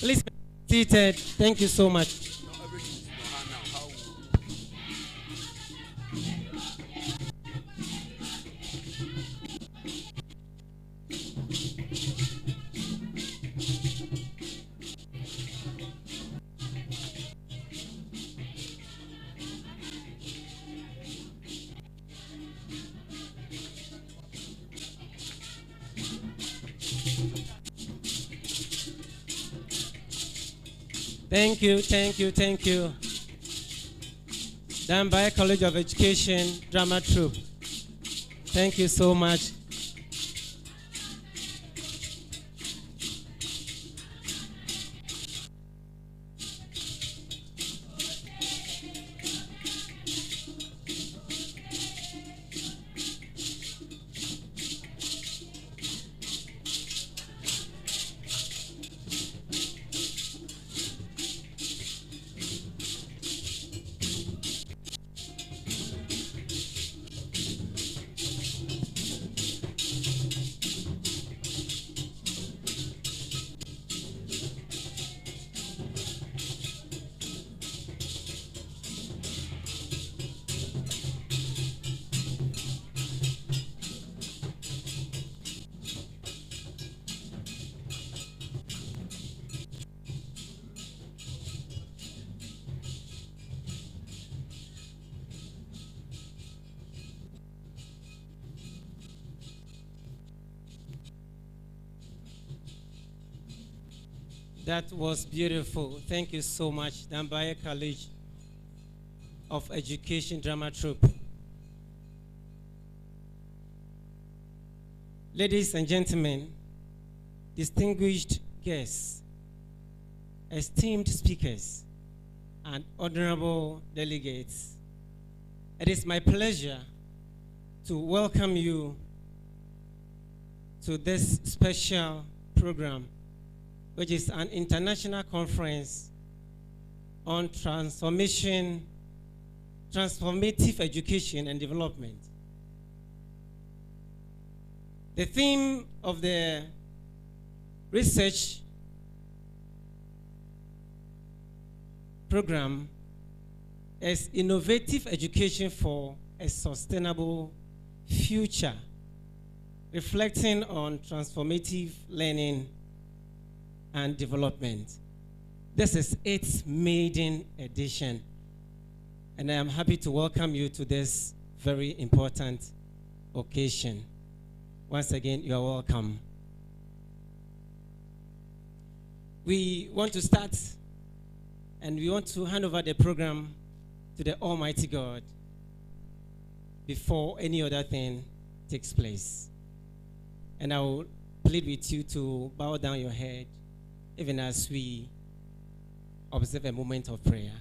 Please be seated. Thank you so much. Thank you, thank you, thank you. Dambai College of Education Drama Troupe. Thank you so much. That was beautiful. Thank you so much, Dambai College of Education Drama Troupe. Ladies and gentlemen, distinguished guests, esteemed speakers, and honorable delegates, it is my pleasure to welcome you to this special program, which is an international conference on transformative education and development. The theme of the research program is innovative education for a sustainable future, reflecting on transformative learning and development. This is its maiden edition, and I am happy to welcome you to this very important occasion. Once again, you are welcome. We want to start, and we want to hand over the program to the Almighty God before any other thing takes place. And I will plead with you to bow down your head, even as we observe a moment of prayer.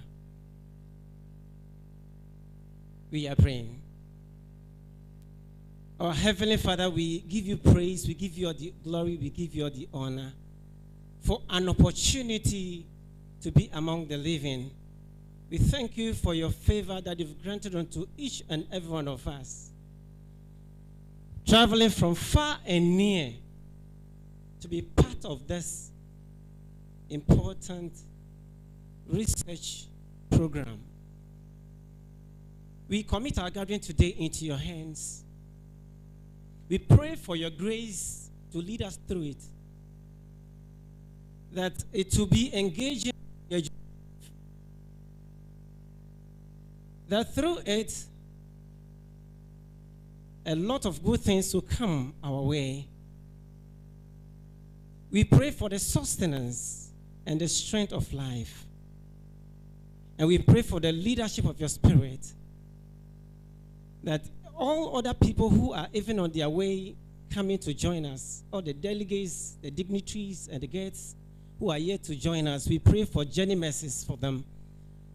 We are praying. Our Heavenly Father, we give you praise, we give you all the glory, we give you all the honor for an opportunity to be among the living. We thank you for your favor that you've granted unto each and every one of us, traveling from far and near to be part of this important research program. We commit our gathering today into your hands. We pray for your grace to lead us through it, that it will be engaging, that through it, a lot of good things will come our way. We pray for the sustenance and the strength of life. And we pray for the leadership of your spirit, that all other people who are even on their way coming to join us, all the delegates, the dignitaries, and the guests who are yet to join us, we pray for journey mercies for them,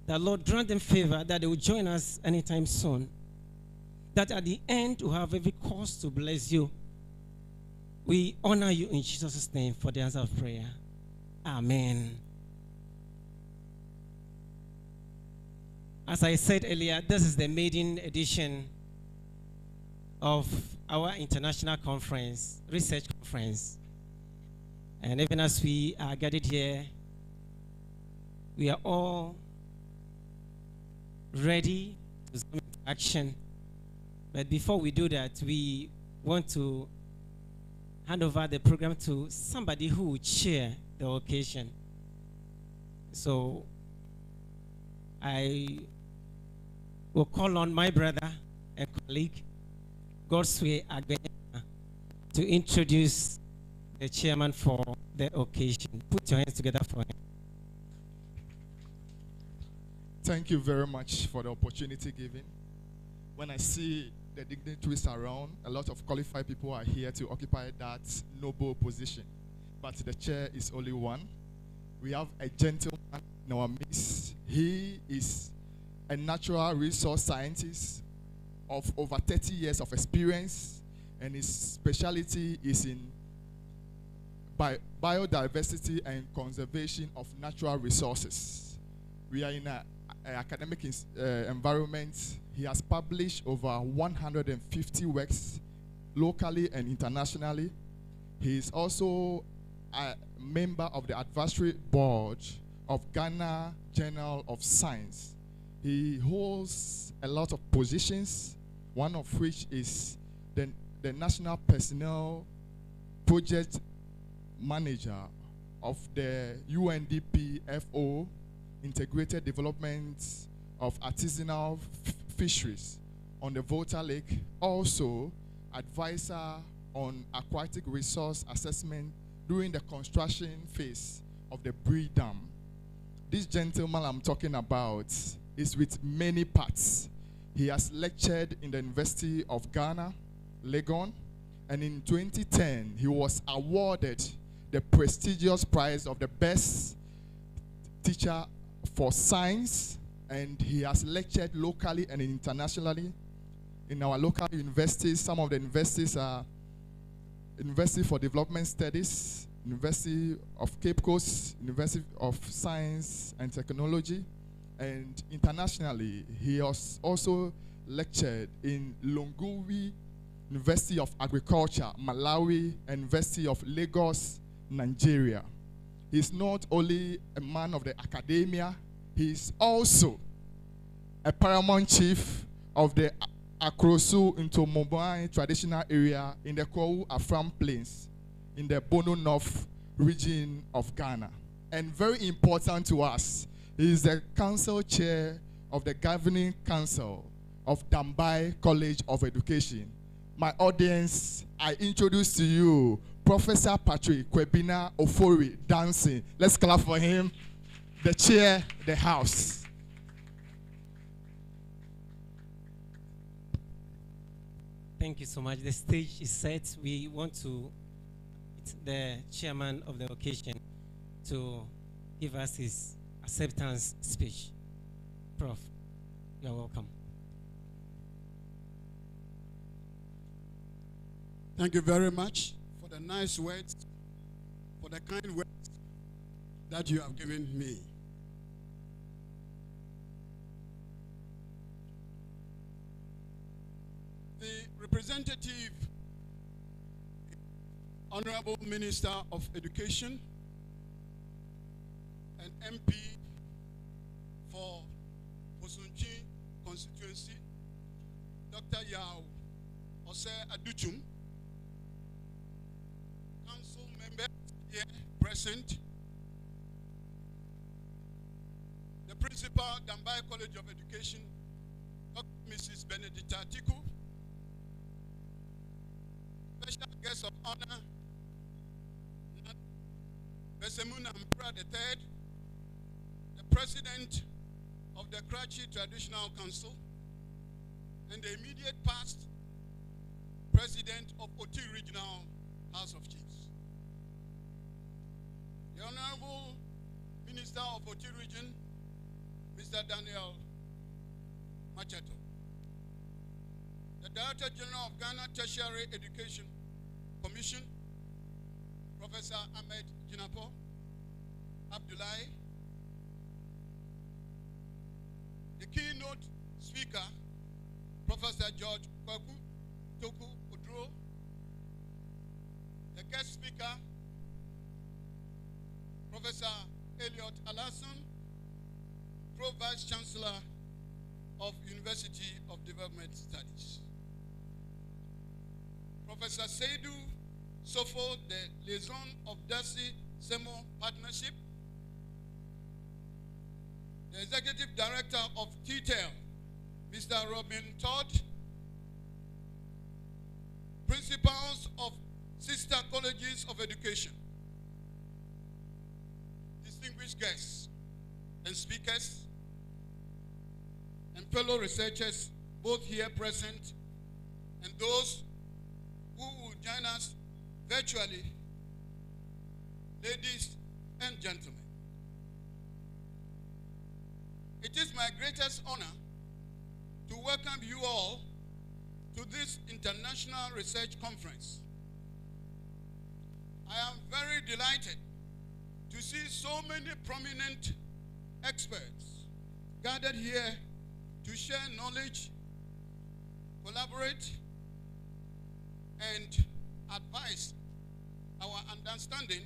that Lord grant them favor, that they will join us anytime soon, that at the end we'll have every cause to bless you. We honor you in Jesus' name for the answer of prayer. Amen. As I said earlier, this is the maiden edition of our international conference, research conference. And even as we are gathered here, we are all ready to come into action. But before we do that, we want to hand over the program to somebody who will chair the occasion. So I will call on my brother and colleague, Godsway Agbenya, to introduce the chairman for the occasion. Put your hands together for him. Thank you very much for the opportunity given. When I see the dignitaries around, a lot of qualified people are here to occupy that noble position. But the chair is only one. We have a gentleman in our midst. He is a natural resource scientist of over 30 years of experience, and his specialty is in biodiversity and conservation of natural resources. We are in an academic environment. He has published over 150 works locally and internationally. He is also a member of the advisory board of Ghana Journal of Science. He holds a lot of positions, one of which is the National Personnel Project Manager of the UNDP FO, Integrated Development of Artisanal Fisheries on the Volta Lake. Also, advisor on aquatic resource assessment during the construction phase of the Bree Dam. This gentleman I'm talking about is with many parts. He has lectured in the University of Ghana, Legon, and in 2010, he was awarded the prestigious prize of the best teacher for science, and he has lectured locally and internationally in our local universities. Some of the universities are University for Development Studies, University of Cape Coast, University of Science and Technology, and internationally, he has also lectured in Longui, University of Agriculture, Malawi, and University of Lagos, Nigeria. He's not only a man of the academia, he's also a paramount chief of the Akrosu into Mobile traditional area in the Kou Afram Plains in the Bono North region of Ghana. And very important to us, he is the council chair of the governing council of Dambai College of Education. My audience, I introduce to you Professor Patrick Kwebina Ofori Dancing. Let's clap for him. The chair, the house. Thank you so much. The stage is set. We want to invite the chairman of the occasion to give us his acceptance speech. Prof, you're welcome. Thank you very much for the nice words, for the kind words that you have given me. The representative, Honorable Minister of Education and MP for Osunchi constituency, Dr. Yao Ose Aduchum, council members here present, the principal, Dambai College of Education, Dr. Mrs. Benedicta Tiku, special guest of honor, Besemuna Mpra III, the president of the Karachi Traditional Council, and the immediate past president of Oti Regional House of Chiefs. The Honorable Minister of Oti Region, Mr. Daniel Macheto. The Director General of Ghana Tertiary Education Commission, Professor Ahmed Jinapo Abdullahi. The keynote speaker, Professor George Kwaku Toku Odro. The guest speaker, Professor Elliot Alassane, Pro-Vice Chancellor of University of Development Studies. Professor Seydou Sofo, the liaison of Darcy Semo Partnership, the Executive Director of TTEL, Mr. Robin Todd, principals of sister colleges of education, distinguished guests and speakers, and fellow researchers, both here present and those who will join us virtually, ladies and gentlemen. It is my greatest honor to welcome you all to this international research conference. I am very delighted to see so many prominent experts gathered here to share knowledge, collaborate, and advise our understanding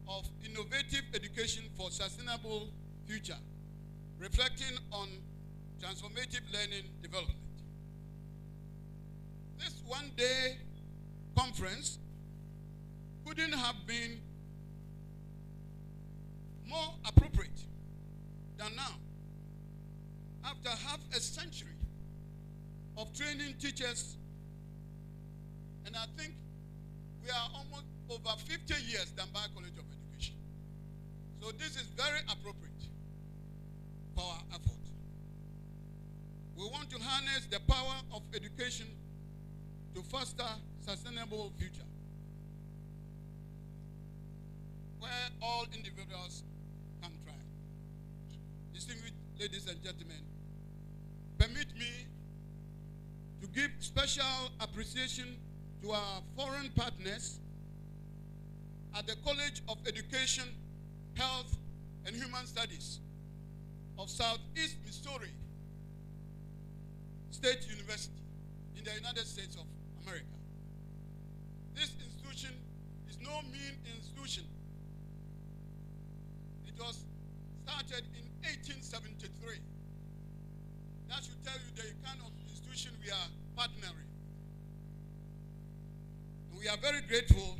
of innovative education for sustainable future, reflecting on transformative learning development. This one-day conference couldn't have been more appropriate than now. After half a century of training teachers, and I think we are almost over 50 years Dambai College of Education. So this is very appropriate for our effort. We want to harness the power of education to foster sustainable future, where all individuals can thrive. Distinguished ladies and gentlemen, permit me to give special appreciation to our foreign partners at the College of Education, Health, and Human Studies of Southeast Missouri State University in the United States of America. This institution is no mean institution. It was started in 1873. That should tell you the kind of institution we are partnering. And we are very grateful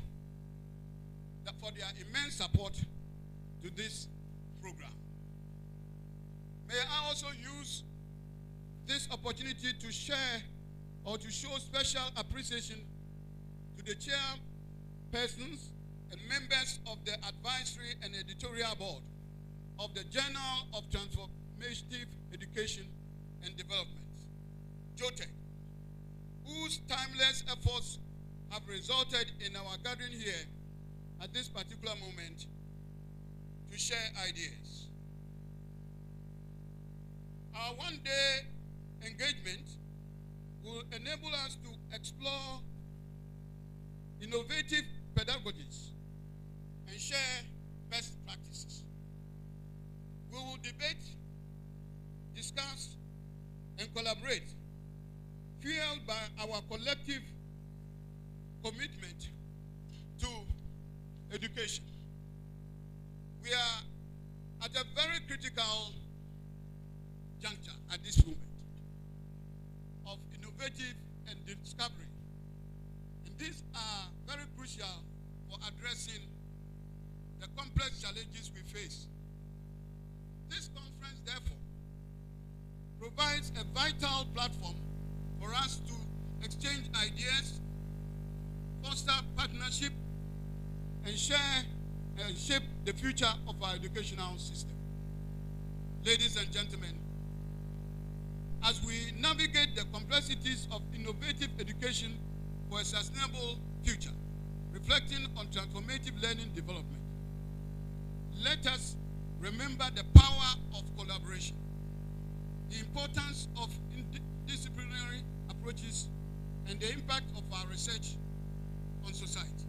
for their immense support to this program. May I also use this opportunity to share or to show special appreciation to the chairpersons and members of the advisory and editorial board of the Journal of Transformative Education and Development, JOTEC, whose timeless efforts have resulted in our gathering here at this particular moment to share ideas. Our one-day engagement will enable us to explore innovative pedagogies and share best practices. We will debate, discuss, and collaborate, fueled by our collective commitment to education. We are at a very critical juncture at this moment of innovative and discovery. And these are very crucial for addressing the complex challenges we face. This conference, therefore, provides a vital platform for us to exchange ideas, foster partnership, and share and shape the future of our educational system. Ladies and gentlemen, as we navigate the complexities of innovative education for a sustainable future, reflecting on transformative learning development, let us remember the power of collaboration, the importance of interdisciplinary approaches, and the impact of our research on society.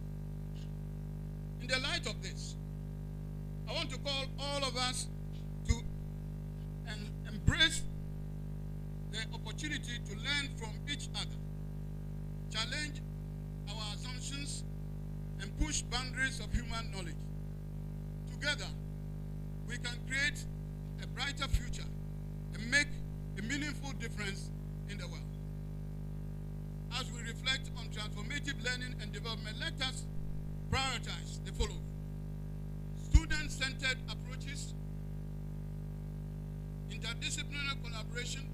In the light of this, I want to call all of us to embrace the opportunity to learn from each other, challenge our assumptions, and push boundaries of human knowledge. Together, we can create a brighter future and make a meaningful difference in the world. As we reflect on transformative learning and development, let us prioritize the following: student-centered approaches, interdisciplinary collaboration,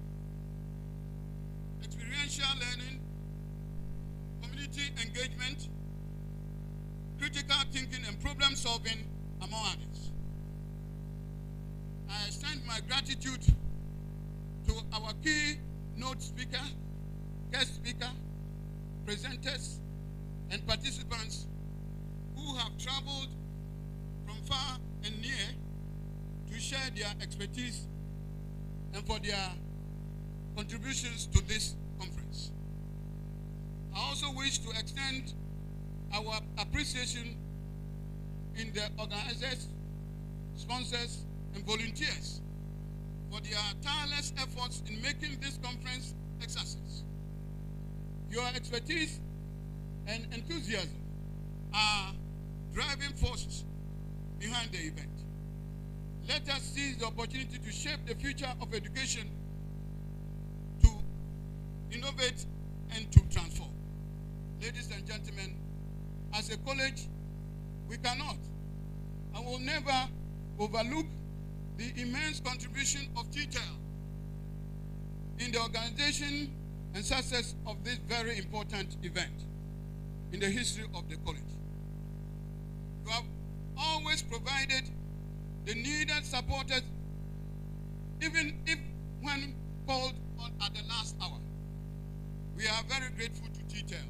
experiential learning, community engagement, critical thinking, and problem solving, among others. I extend my gratitude to our keynote speaker, guest speaker, presenters, and participants who have traveled from far and near to share their expertise and for their contributions to this conference. I also wish to extend our appreciation in the organizers, sponsors, and volunteers for their tireless efforts in making this conference a success. Your expertise and enthusiasm are driving forces behind the event. Let us seize the opportunity to shape the future of education, to innovate, and to transform. Ladies and gentlemen, as a college, we cannot and will never overlook the immense contribution of TTEL in the organization and success of this very important event in the history of the college. You have always provided the needed support, even if when called on at the last hour. We are very grateful to TTEL.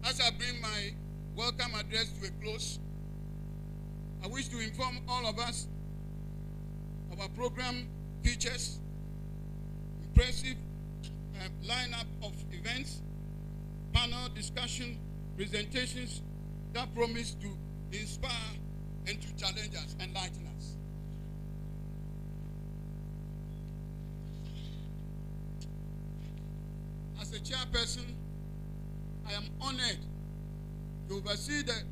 As I bring my welcome address to a close, I wish to inform all of us of our program features, impressive lineup of events, panel discussion, presentations that promise to inspire and to challenge us, enlighten us. As a chairperson, I am honored to oversee the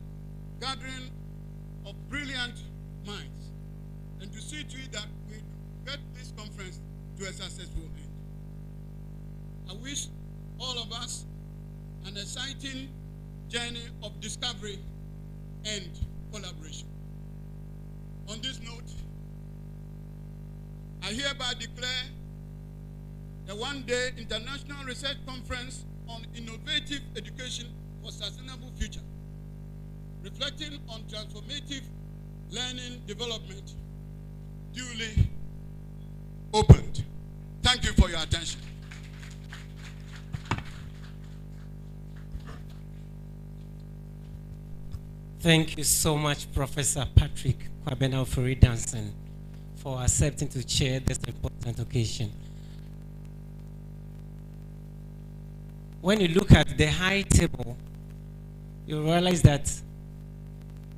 gathering of brilliant minds and to see to it that we get this conference to a successful end. I wish all of us an exciting journey of discovery and collaboration. On this note, I hereby declare the one-day International Research Conference on Innovative Education for Sustainable Future, reflecting on transformative learning development, duly opened. Thank you for your attention. Thank you so much, Professor Patrick Kwabena Danson, for accepting to chair this important occasion. When you look at the high table, you realize that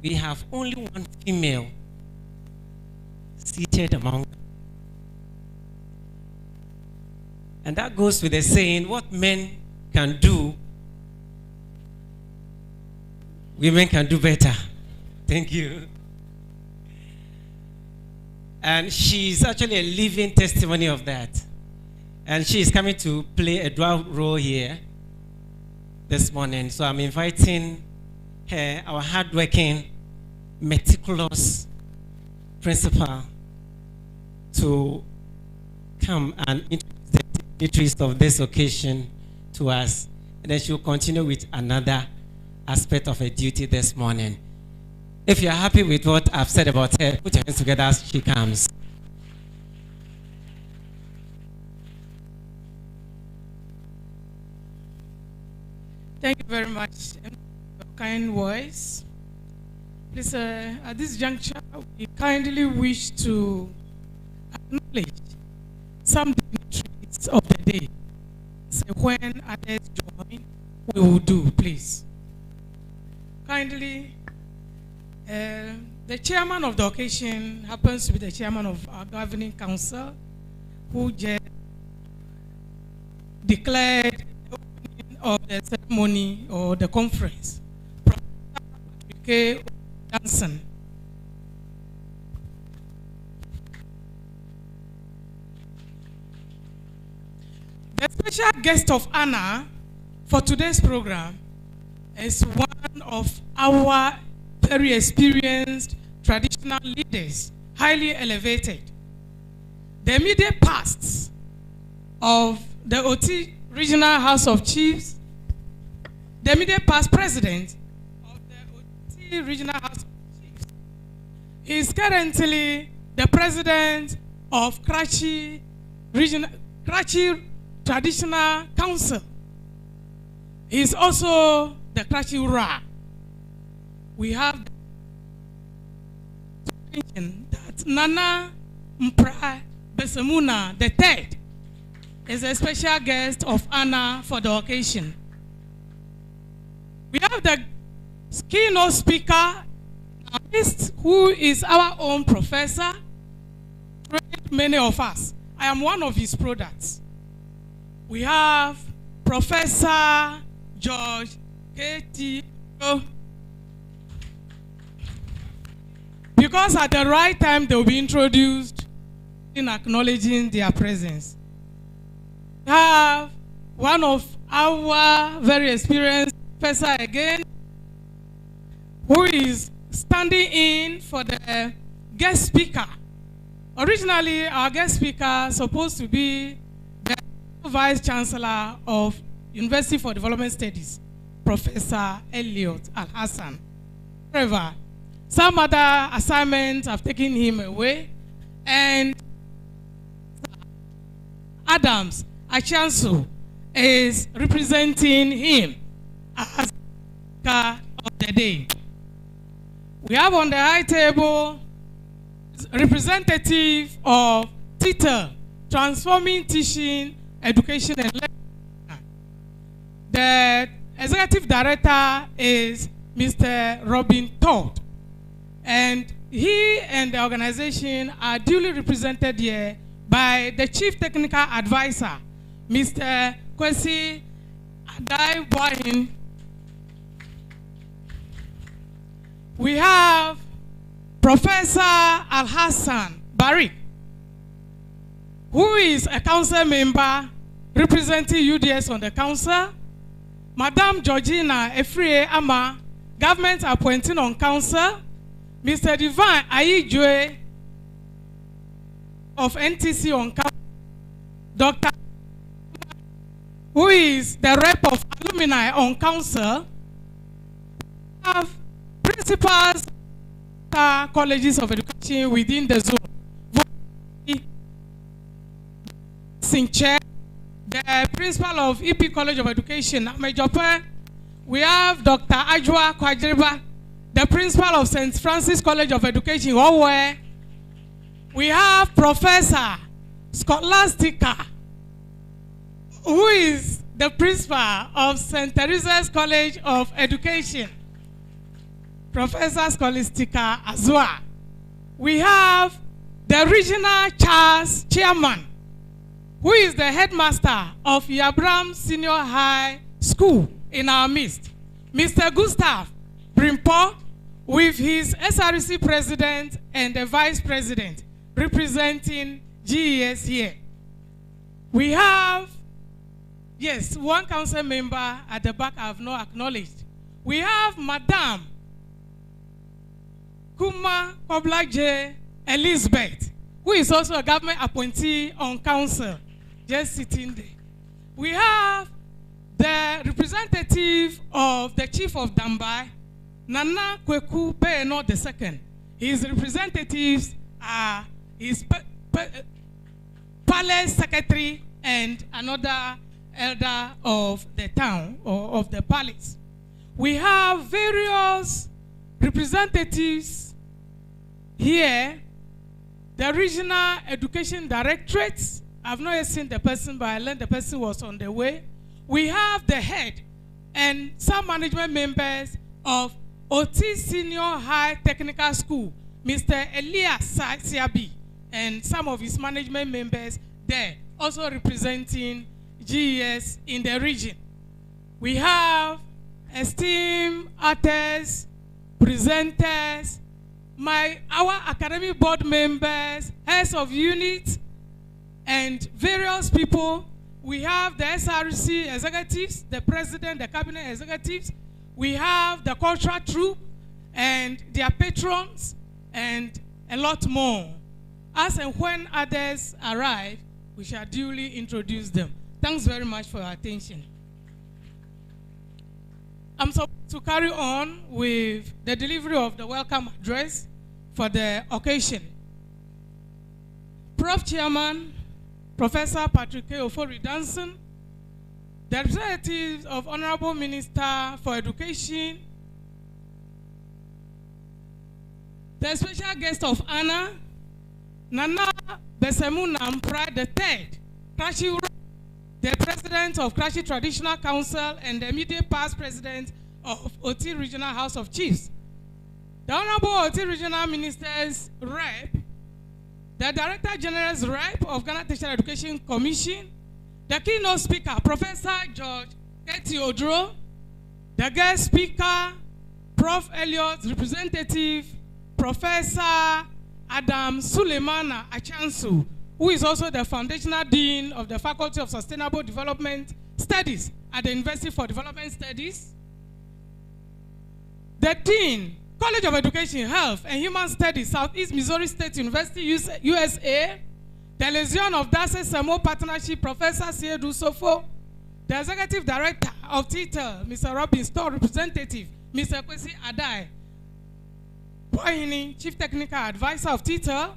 we have only one female seated among them. And that goes with the saying, what men can do, women can do better. Thank you. And she's actually a living testimony of that. And she is coming to play a dual role here this morning. So I'm inviting her, our hardworking, meticulous principal, to come and introduce the dignitaries of this occasion to us. And then she'll continue with another aspect of her duty this morning. If you're happy with what I've said about her, put your hands together as she comes. Thank you very much for your kind words. Please, at this juncture, we kindly wish to acknowledge some dignitaries of the day. So when others join, we will do, please. Kindly, the chairman of the occasion happens to be the chairman of our governing council, who just declared the opening of the ceremony or the conference, Professor Patrick Danson. The special guest of honor for today's program is one of our very experienced traditional leaders, highly elevated. The immediate past of the OT Regional House of Chiefs, the immediate past president of the OT Regional House of Chiefs, is currently the president of Karachi Traditional Council. He is also the Karachi Ra. We have to mention that Nana Mpra Besemuna III is a special guest of honor for the occasion. We have the keynote speaker, who is our own professor, trained many of us. I am one of his products. We have Professor George K.T. Because at the right time they will be introduced in acknowledging their presence. We have one of our very experienced professor again, who is standing in for the guest speaker. Originally, our guest speaker supposed to be the Vice Chancellor of University for Development Studies, Professor Elliot Al-Hassan. However, some other assignments have taken him away, and Adams Achansu is representing him as speaker of the day. We have on the high table representative of TETL, Transforming Teaching, Education and Learning. The executive director is Mr. Robin Todd, and he and the organization are duly represented here by the Chief Technical Advisor, Mr. Kwesi Adaiboyin. We have Professor Al-Hassan Barik, who is a council member representing UDS on the council. Madam Georgina Efrie Ama, government appointing on council. Mr. Divine Ayijwe of NTC on council. Dr. who is the rep of alumni on council. We have principals of colleges of education within the zone. Sinche, the principal of EP College of Education, Mejope. We have Dr. Ajwa Kwajriba, the principal of St. Francis College of Education, Owe. We have Professor Scholastica, who is the principal of St. Teresa's College of Education. Professor Scholastica Azua. We have the regional CHAS chairman, who is the headmaster of Yabram Senior High School in our midst, Mr. Gustav Brimpo, with his SRC president and the vice president representing GES here. We have, yes, one council member at the back I have not acknowledged. We have Madam Kuma Kobla J. Elizabeth, who is also a government appointee on council, just sitting there. We have the representative of the chief of Dambai, Nana Kweku Beno II. His representatives are his palace secretary and another elder of the town or of the palace. We have various representatives here. The regional education directorates, I've not yet seen the person, but I learned the person was on the way. We have the head and some management members of OT Senior High Technical School, Mr. Elias Siabi, and some of his management members there, also representing GES in the region. We have esteemed artists, presenters, our academic board members, heads of units, and various people. We have the SRC executives, the president, the cabinet executives. We have the cultural troupe and their patrons, and a lot more. As and when others arrive, we shall duly introduce them. Thanks very much for your attention. I'm supposed to carry on with the delivery of the welcome address for the occasion. Prof. Chairman, Professor Patrick Ofori Danson, the representatives of Honorable Minister for Education, the special guest of honor, Nana Besemu Nampra III, the president of Krashi Traditional Council and the immediate past president of OT Regional House of Chiefs, the Honorable OT Regional Minister's Rep, the Director General's Rep of Ghana Tertiary Education Commission, the keynote speaker, Professor George Eti Odro, the guest speaker, Prof. Elliot's representative, Professor Adam Suleimana Achansu, who is also the foundational dean of the Faculty of Sustainable Development Studies at the University for Development Studies, the dean, College of Education, Health and Human Studies, Southeast Missouri State University, USA, the Legion of Darcy Samo Partnership, Professor Siedu Sofo, the Executive Director of TITEL, Mr. Robin Store, Representative, Mr. Kwesi Adai, Bohini, Chief Technical Advisor of TITEL,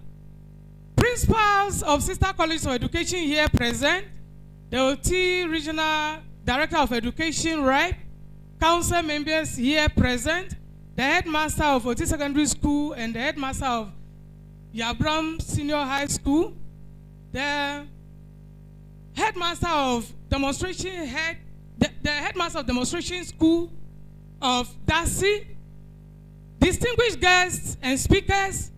principals of Sister Colleges of Education here present, the OT Regional Director of Education, Rep, council members here present, the headmaster of OT Secondary School and the headmaster of Yabram Senior High School, the headmaster of demonstration the headmaster of demonstration school of Darcy, distinguished guests and speakers,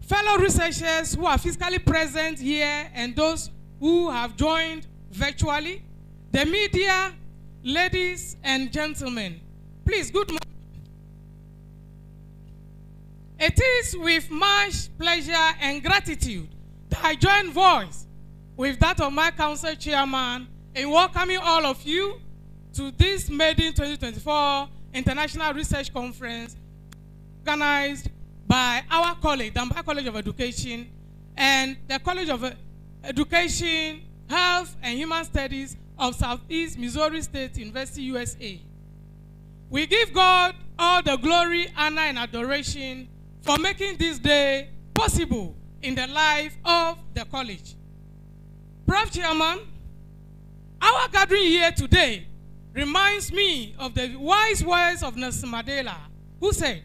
fellow researchers who are physically present here and those who have joined virtually, the media, ladies and gentlemen, please, good morning. It is with much pleasure and gratitude that I join voice with that of my council chairman in welcoming all of you to this Maiden 2024 International Research Conference organized by our college, Dambai College of Education, and the College of Education, Health and Human Studies of Southeast Missouri State University, USA. We give God all the glory, honor, and adoration for making this day possible in the life of the college. Prof. Chairman, our gathering here today reminds me of the wise words of Nelson Mandela, who said,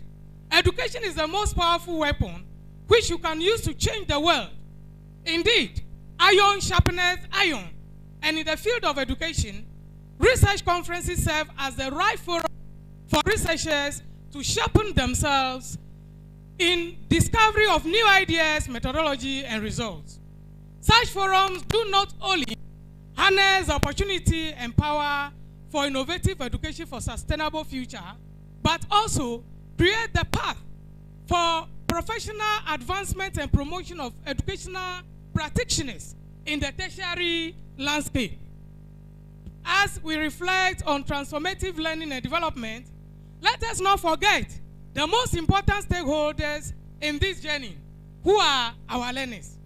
Education is the most powerful weapon which you can use to change the world. Indeed, iron sharpeneth iron. And in the field of education, research conferences serve as the right forum for researchers to sharpen themselves in discovery of new ideas, methodology, and results. Such forums do not only harness opportunity and power for innovative education for sustainable future, but also create the path for professional advancement and promotion of educational practitioners in the tertiary landscape. As we reflect on transformative learning and development, let us not forget the most important stakeholders in this journey, who are our learners.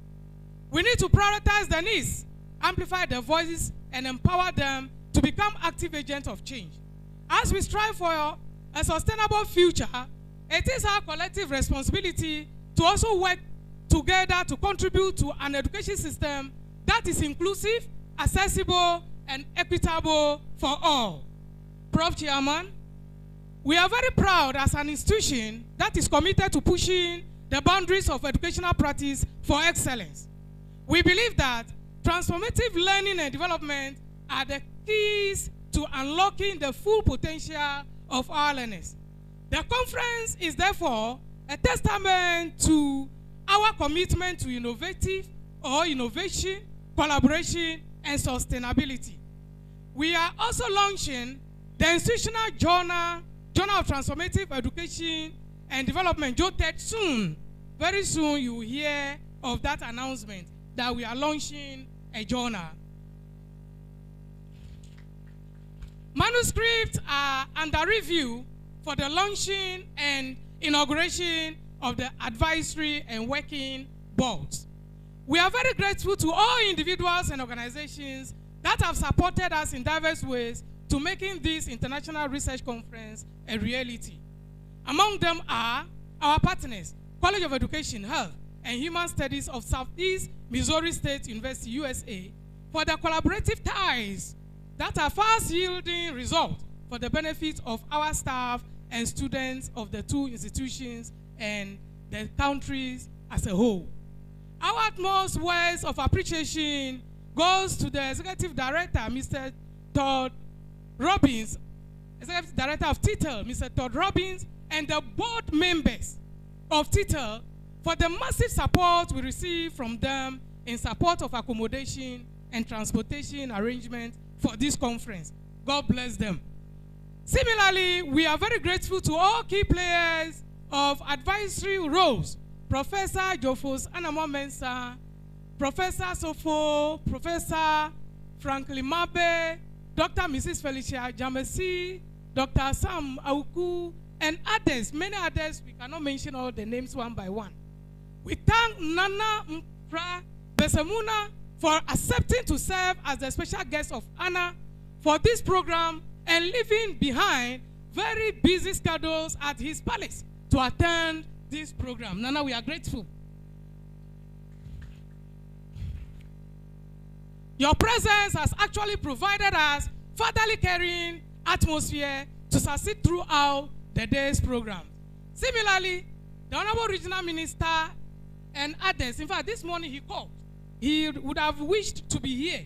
We need to prioritize the needs, amplify their voices, and empower them to become active agents of change. As we strive for a sustainable future, it is our collective responsibility to also work together to contribute to an education system that is inclusive, accessible, and equitable for all. Prof. Chairman, we are very proud as an institution that is committed to pushing the boundaries of educational practice for excellence. We believe that transformative learning and development are the keys to unlocking the full potential of our learners. The conference is therefore a testament to our commitment to innovation, collaboration, and sustainability. We are also launching the institutional journal of Transformative Education and Development, JOTED, soon. Very soon you will hear of that announcement that we are launching a journal. Manuscripts are under review for the launching and inauguration of the advisory and working boards. We are very grateful to all individuals and organizations that have supported us in diverse ways to making this international research conference a reality. Among them are our partners, College of Education, Health, and Human Studies of Southeast Missouri State University, USA, for the collaborative ties that are fast-yielding results for the benefit of our staff and students of the two institutions and the countries as a whole. Our utmost words of appreciation goes to the Executive Director, Mr. Todd Robbins, Executive Director of TITL, Mr. Todd Robbins, and the board members of TITL for the massive support we receive from them in support of accommodation and transportation arrangements for this conference. God bless them. Similarly, we are very grateful to all key players of advisory roles, Professor Jofos Anamo-Mensah, Professor Sofo, Professor Franklin Mabe, Dr. Mrs. Felicia Jamesi, Dr. Sam Auku, and others, many others. We cannot mention all the names one by one. We thank Nana Mpra Besemuna for accepting to serve as the special guest of honor for this program and leaving behind very busy schedules at his palace to attend this program. Nana, we are grateful. Your presence has actually provided us fatherly caring atmosphere to succeed throughout the day's program. Similarly, the Honorable Regional Minister and others, in fact, this morning he called. He would have wished to be here,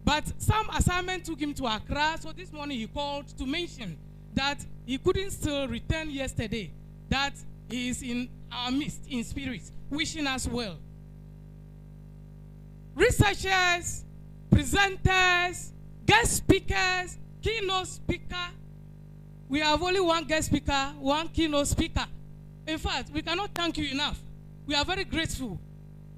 but some assignment took him to Accra, so this morning he called to mention that he couldn't still return yesterday, that he is in our midst in spirit, wishing us well. Researchers, presenters, guest speakers, keynote speaker. We have only one guest speaker, one keynote speaker. In fact, we cannot thank you enough. We are very grateful.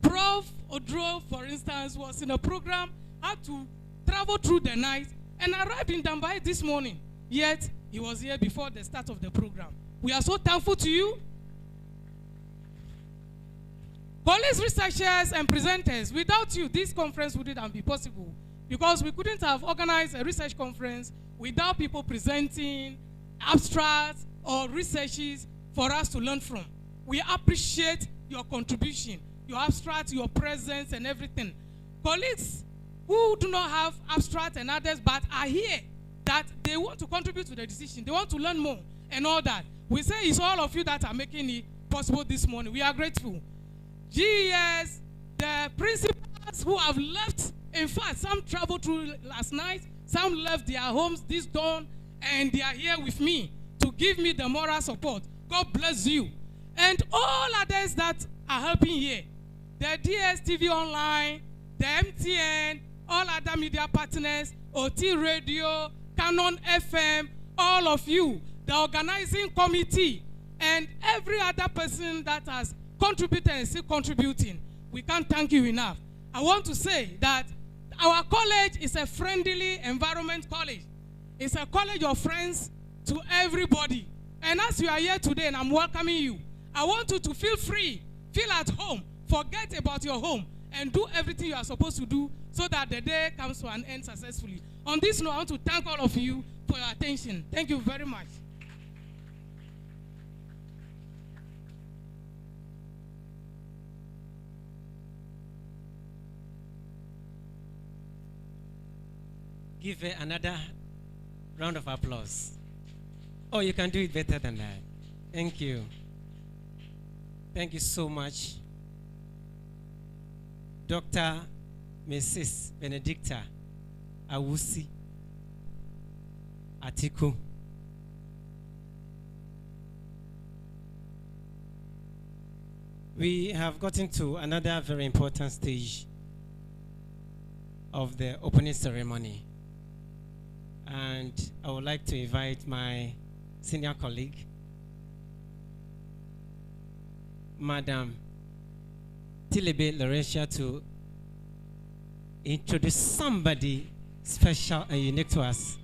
Prof. Odro, for instance, was in a program, had to travel through the night, and arrived in Dambai this morning. Yet, he was here before the start of the program. We are so thankful to you. Colleagues, researchers, and presenters, without you, this conference wouldn't be possible, because we couldn't have organized a research conference without people presenting abstracts or researches for us to learn from. We appreciate your contribution, your abstract, your presence, and everything. Colleagues who do not have abstract and others but are here that they want to contribute to the decision. They want to learn more and all that. We say it's all of you that are making it possible this morning. We are grateful. GES, the principals who have left, in fact, some traveled through last night, some left their homes this dawn, and they are here with me to give me the moral support. God bless you. And all others that are helping here, the DSTV Online, the MTN, all other media partners, OT Radio, Canon FM, all of you, the organizing committee, and every other person that has contributed and still contributing. We can't thank you enough. I want to say that our college is a friendly environment college. It's a college of friends to everybody. And as you are here today and I'm welcoming you, I want you to feel free, feel at home, forget about your home, and do everything you are supposed to do so that the day comes to an end successfully. On this note, I want to thank all of you for your attention. Thank you very much. Give her another round of applause. Oh, you can do it better than that. Thank you. Thank you so much. Dr. Mrs. Benedicta Awusi Atiku. We have gotten to another very important stage of the opening ceremony. And I would like to invite my senior colleague, Madam Tilebe Laurentia, to introduce somebody special and unique to us.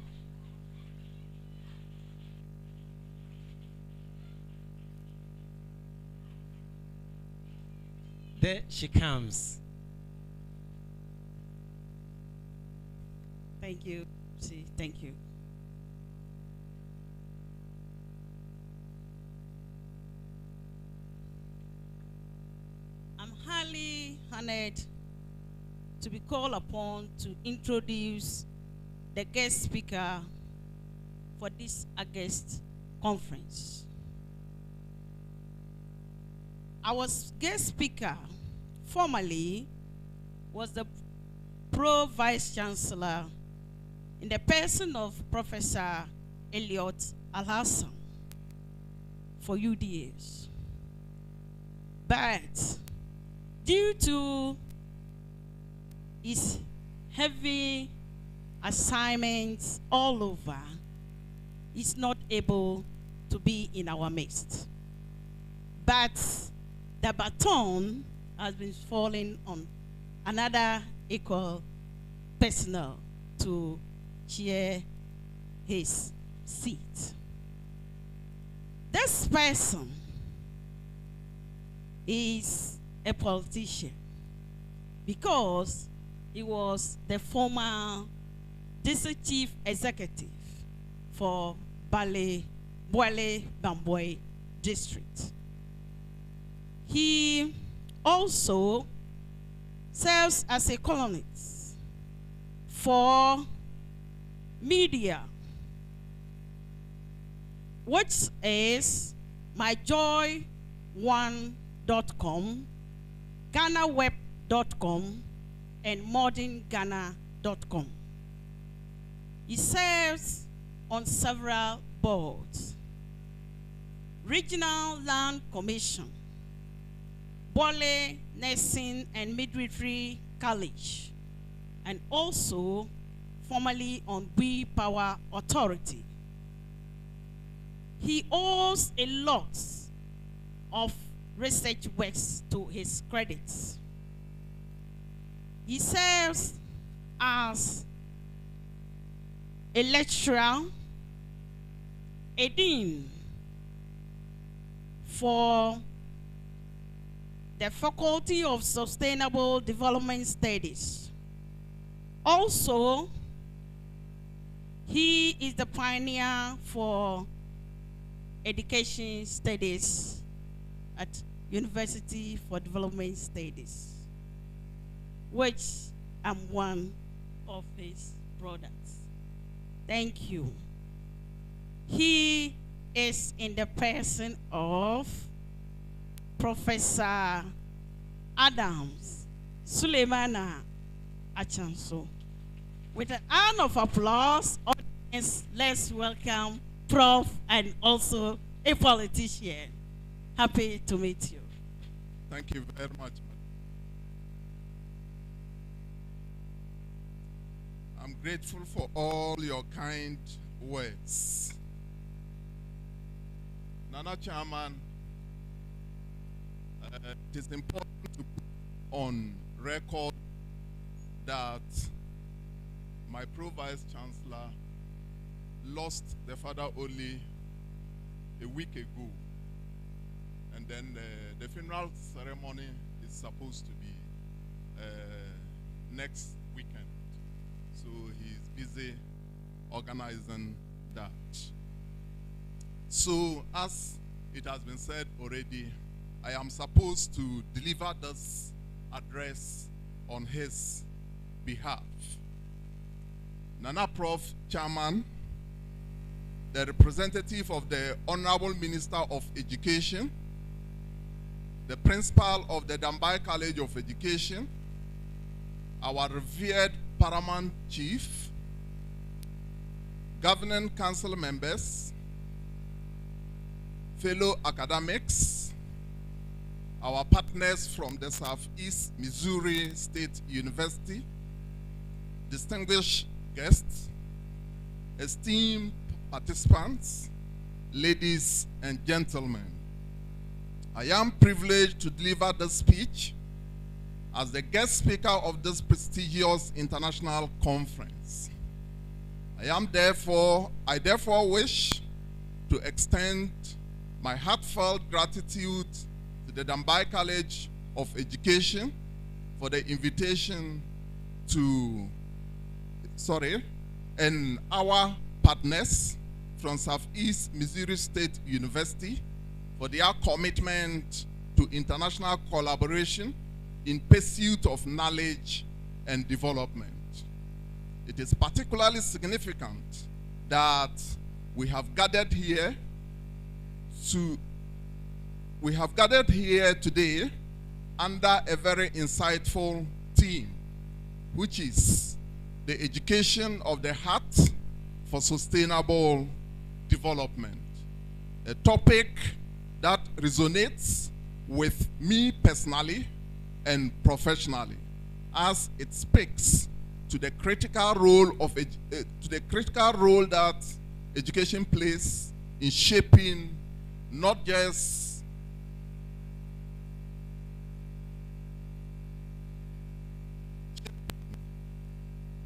There she comes. Thank you. Thank you. I'm highly honored to be called upon to introduce the guest speaker for this August conference. Our guest speaker formerly was the Pro Vice Chancellor in the person of Professor Elliot Alhassan for UDAs. But due to his heavy assignments all over, he's not able to be in our midst. But the baton has been falling on another equal personnel to share his seat. This person is a politician because he was the former district chief executive for Bale Dambai district. He also serves as a columnist for media, which is myjoy1.com, GhanaWeb.com, and modernghana.com. He serves on several boards: Regional Land Commission, Bole Nursing and Midwifery College, and also formerly on Bui Power Authority. He owes a lot of research works to his credits. He serves as a lecturer, a dean for the Faculty of Sustainable Development Studies. Also, he is the pioneer for education studies at University for Development Studies, which I'm one of his products. Thank you. He is in the person of Professor Adams Suleimana Achanso. With an round of applause, audience, let's welcome Prof and also a politician. Happy to meet you. Thank you very much. I'm grateful for all your kind words. Nana Chairman, it is important to put on record that my Pro-Vice Chancellor lost the father only a week ago. And then the funeral ceremony is supposed to be next weekend. So he's busy organizing that. So as it has been said already, I am supposed to deliver this address on his behalf. Nana Prof. Chairman, the representative of the Honorable Minister of Education, the principal of the Dambai College of Education, our revered Paramount Chief, Governing Council members, fellow academics, our partners from the Southeast Missouri State University, distinguished guests, esteemed participants, ladies and gentlemen. I am privileged to deliver this speech as the guest speaker of this prestigious international conference. I therefore wish to extend my heartfelt gratitude to the Dambai College of Education for the invitation and our partners from Southeast Missouri State University for their commitment to international collaboration in pursuit of knowledge and development. It is particularly significant that we have gathered here today under a very insightful theme, which is the education of the heart for sustainable development. A topic that resonates with me personally and professionally, as it speaks to the critical role that education plays in shaping not just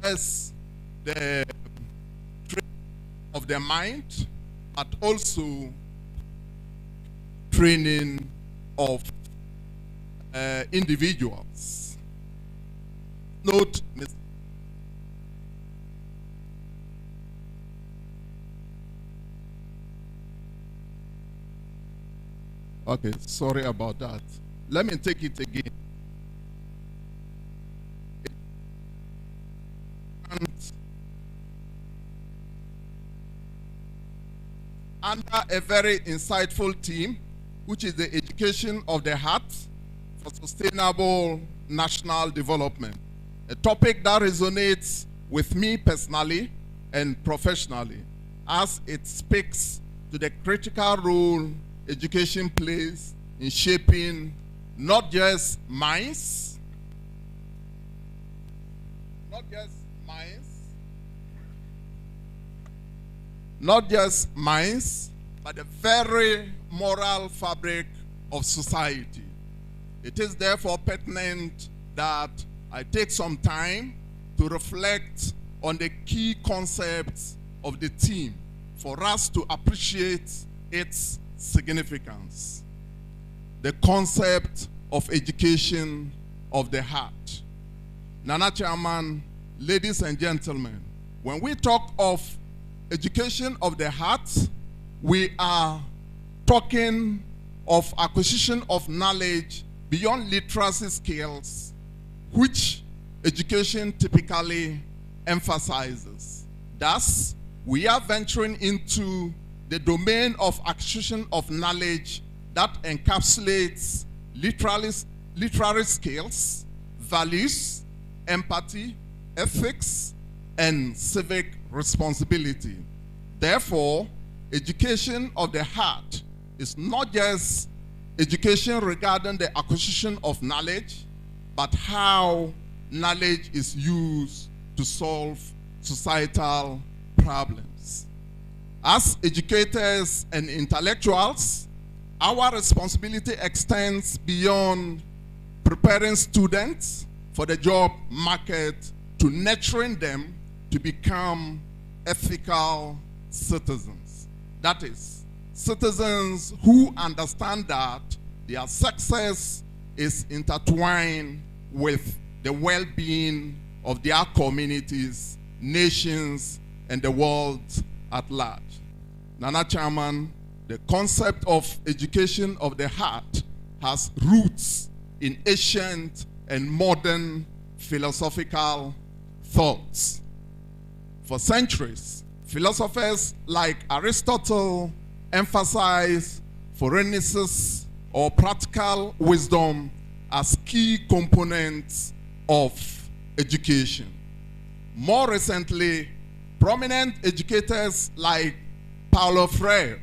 as the training of the mind, but also training of individuals. Note, okay, sorry about that. Let me take it again. Under a very insightful theme, which is the education of the heart for sustainable national development. A topic that resonates with me personally and professionally, as it speaks to the critical role education plays in shaping not just minds, but the very moral fabric of society. It is therefore pertinent that I take some time to reflect on the key concepts of the theme for us to appreciate its significance. The concept of education of the heart. Nana Chairman, ladies and gentlemen, when we talk of education of the heart, we are talking of acquisition of knowledge beyond literacy skills, which education typically emphasizes. Thus, we are venturing into the domain of acquisition of knowledge that encapsulates literary skills, values, empathy, ethics, and civic responsibility. Therefore, education of the heart is not just education regarding the acquisition of knowledge, but how knowledge is used to solve societal problems. As educators and intellectuals, our responsibility extends beyond preparing students for the job market to nurturing them to become ethical citizens. That is, citizens who understand that their success is intertwined with the well-being of their communities, nations, and the world at large. Nana Chairman, the concept of education of the heart has roots in ancient and modern philosophical thoughts. For centuries, philosophers like Aristotle emphasized phronesis or practical wisdom as key components of education. More recently, prominent educators like Paulo Freire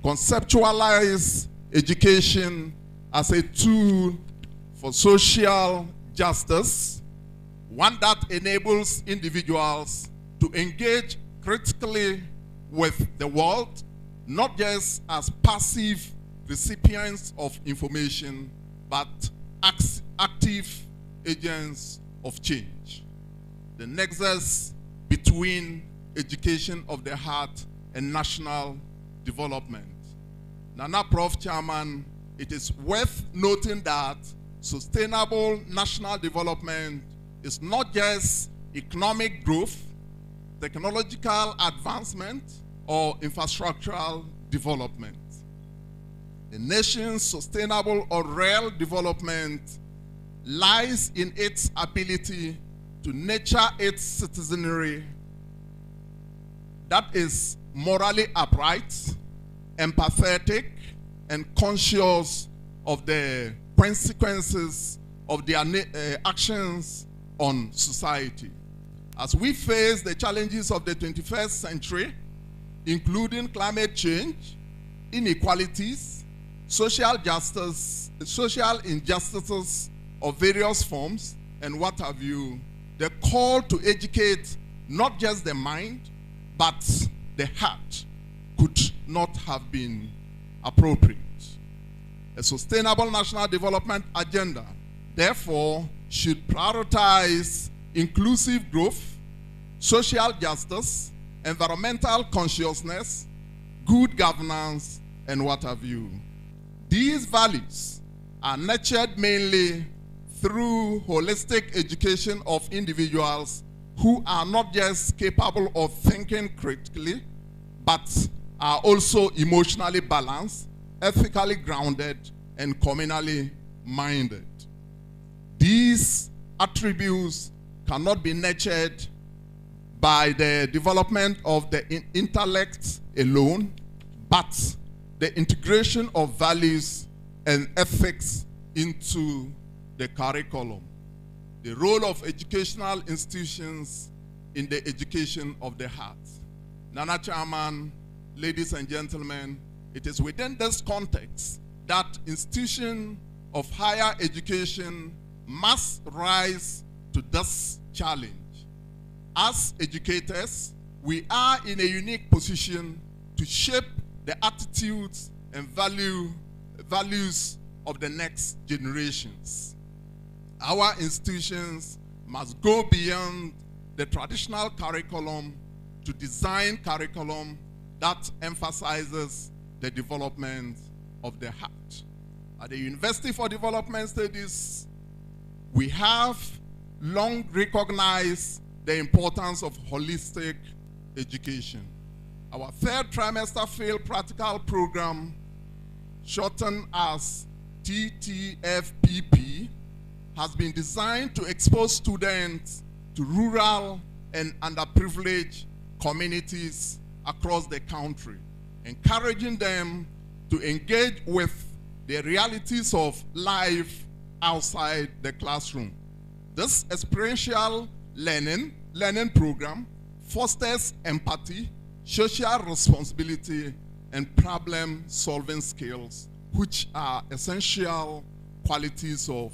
conceptualize education as a tool for social justice, one that enables individuals to engage critically with the world, not just as passive recipients of information, but active agents of change. The nexus between education of the heart and national development. Nana Prof. Chairman, it is worth noting that sustainable national development is not just economic growth, technological advancement, or infrastructural development. The nation's sustainable or real development lies in its ability to nurture its citizenry that is morally upright, empathetic, and conscious of the consequences of their actions on society. As we face the challenges of the 21st century, including climate change, inequalities, social justice, social injustices of various forms, and what have you, the call to educate not just the mind, but the heart could not have been appropriate. A sustainable national development agenda, therefore, should prioritize inclusive growth, social justice, environmental consciousness, good governance, and what have you. These values are nurtured mainly through holistic education of individuals who are not just capable of thinking critically, but are also emotionally balanced, ethically grounded, and communally minded. These attributes cannot be nurtured by the development of the intellect alone, but the integration of values and ethics into the curriculum. The role of educational institutions in the education of the heart. Nana Chairman, ladies and gentlemen, it is within this context that institutions of higher education must rise to this challenge. As educators, we are in a unique position to shape the attitudes and values of the next generations. Our institutions must go beyond the traditional curriculum to design curriculum that emphasizes the development of the heart. At the University for Development Studies, we have long recognized the importance of holistic education. Our third trimester field practical program, shortened as TTFPP, has been designed to expose students to rural and underprivileged communities across the country, encouraging them to engage with the realities of life outside the classroom. This experiential learning program fosters empathy, social responsibility, and problem-solving skills, which are essential qualities of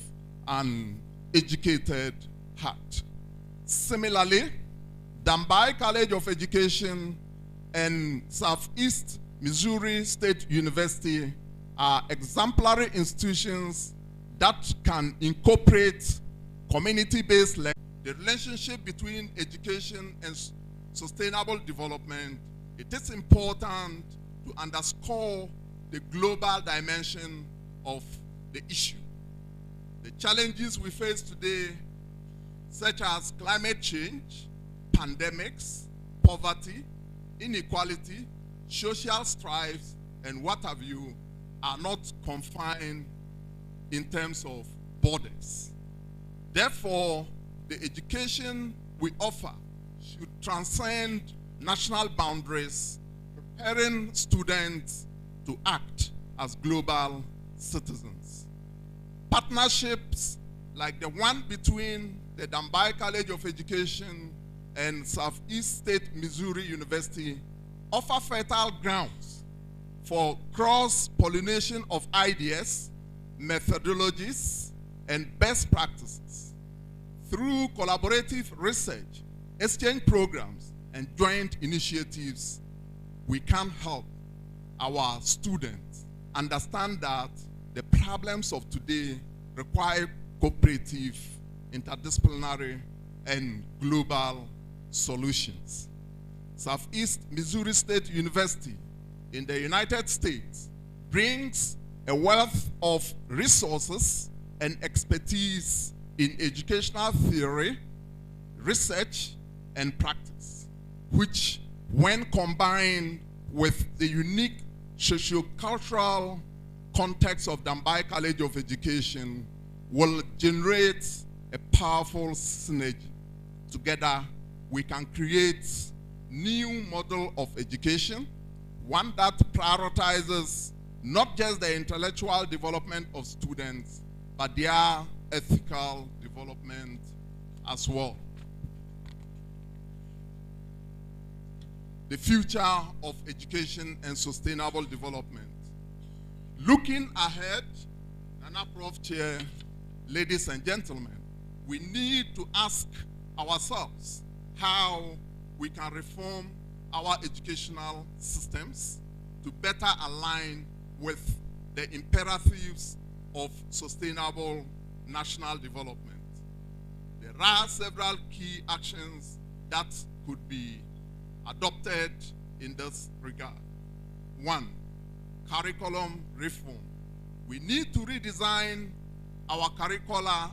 an educated heart. Similarly, Dambai College of Education and Southeast Missouri State University are exemplary institutions that can incorporate community-based learning. The relationship between education and sustainable development, it is important to underscore the global dimension of the issue. The challenges we face today, such as climate change, pandemics, poverty, inequality, social strife, and what have you, are not confined in terms of borders. Therefore, the education we offer should transcend national boundaries, preparing students to act as global citizens. Partnerships like the one between the Dambai College of Education and Southeast State Missouri University offer fertile grounds for cross-pollination of ideas, methodologies, and best practices. Through collaborative research, exchange programs, and joint initiatives, we can help our students understand that the problems of today require cooperative, interdisciplinary, and global solutions. Southeast Missouri State University in the United States brings a wealth of resources and expertise in educational theory, research, and practice, which, when combined with the unique sociocultural context of Dambai College of Education, will generate a powerful synergy. Together, we can create new model of education, one that prioritizes not just the intellectual development of students, but their ethical development as well. The future of education and sustainable development. Looking ahead, Nana Prof Chair, ladies and gentlemen, we need to ask ourselves how we can reform our educational systems to better align with the imperatives of sustainable national development. There are several key actions that could be adopted in this regard. One, curriculum reform. We need to redesign our curricula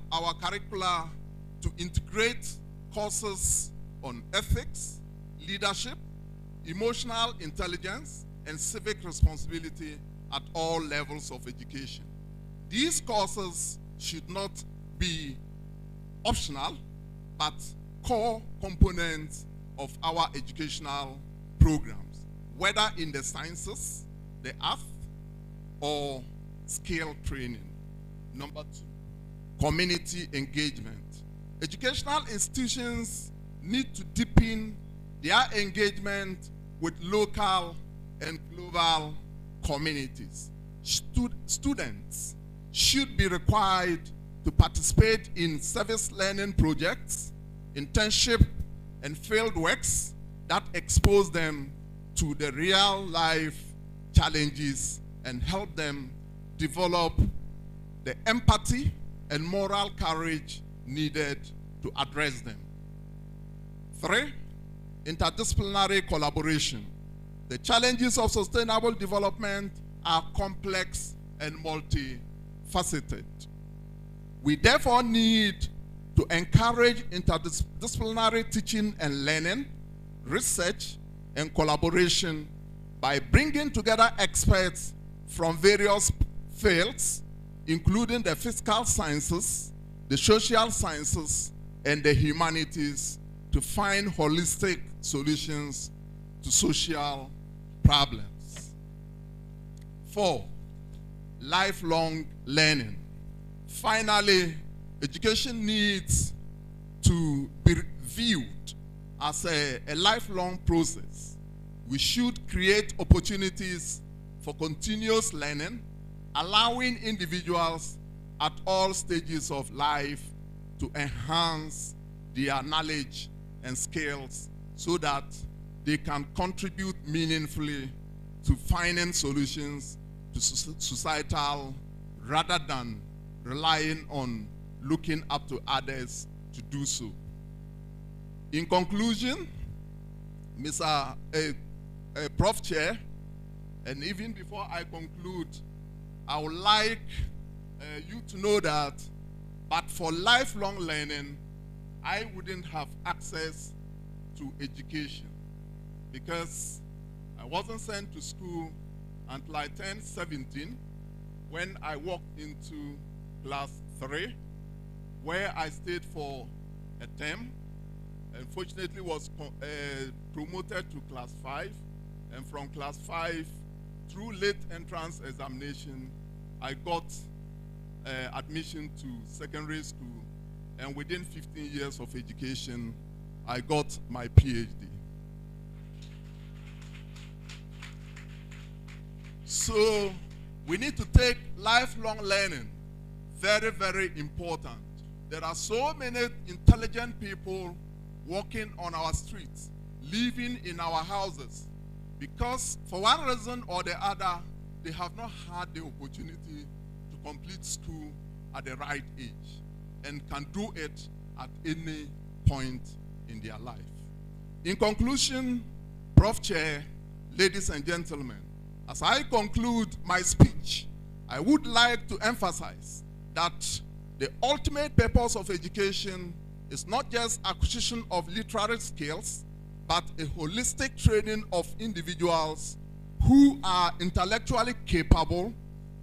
to integrate courses on ethics, leadership, emotional intelligence, and civic responsibility at all levels of education. These courses should not be optional, but core components of our educational programs, whether in the sciences, the arts, or skill training. Number two, community engagement. Educational institutions need to deepen their engagement with local and global communities. Students should be required to participate in service learning projects, internship, and field works that expose them to the real life challenges and help them develop the empathy and moral courage needed to address them. Three, interdisciplinary collaboration. The challenges of sustainable development are complex and multifaceted. We therefore need to encourage interdisciplinary teaching and learning, research, and collaboration by bringing together experts from various fields, including the physical sciences, the social sciences, and the humanities, to find holistic solutions to social problems. 4, lifelong learning. Finally, education needs to be viewed as a lifelong process. We should create opportunities for continuous learning, allowing individuals at all stages of life to enhance their knowledge and skills so that they can contribute meaningfully to finding solutions to societal rather than relying on looking up to others to do so. In conclusion, Mr. Prof. Chair, and even before I conclude, I would like you to know that, but for lifelong learning, I wouldn't have access to education because I wasn't sent to school until I turned 17 when I walked into class 3, where I stayed for a term and fortunately was promoted to class 5, and from class 5 through late entrance examination I got admission to secondary school, and within 15 years of education I got my PhD. So we need to take lifelong learning very, very important. There are so many intelligent people walking on our streets, living in our houses, because for one reason or the other, they have not had the opportunity to complete school at the right age and can do it at any point in their life. In conclusion, Prof. Chair, ladies and gentlemen, as I conclude my speech, I would like to emphasize that the ultimate purpose of education is not just acquisition of literary skills, but a holistic training of individuals who are intellectually capable,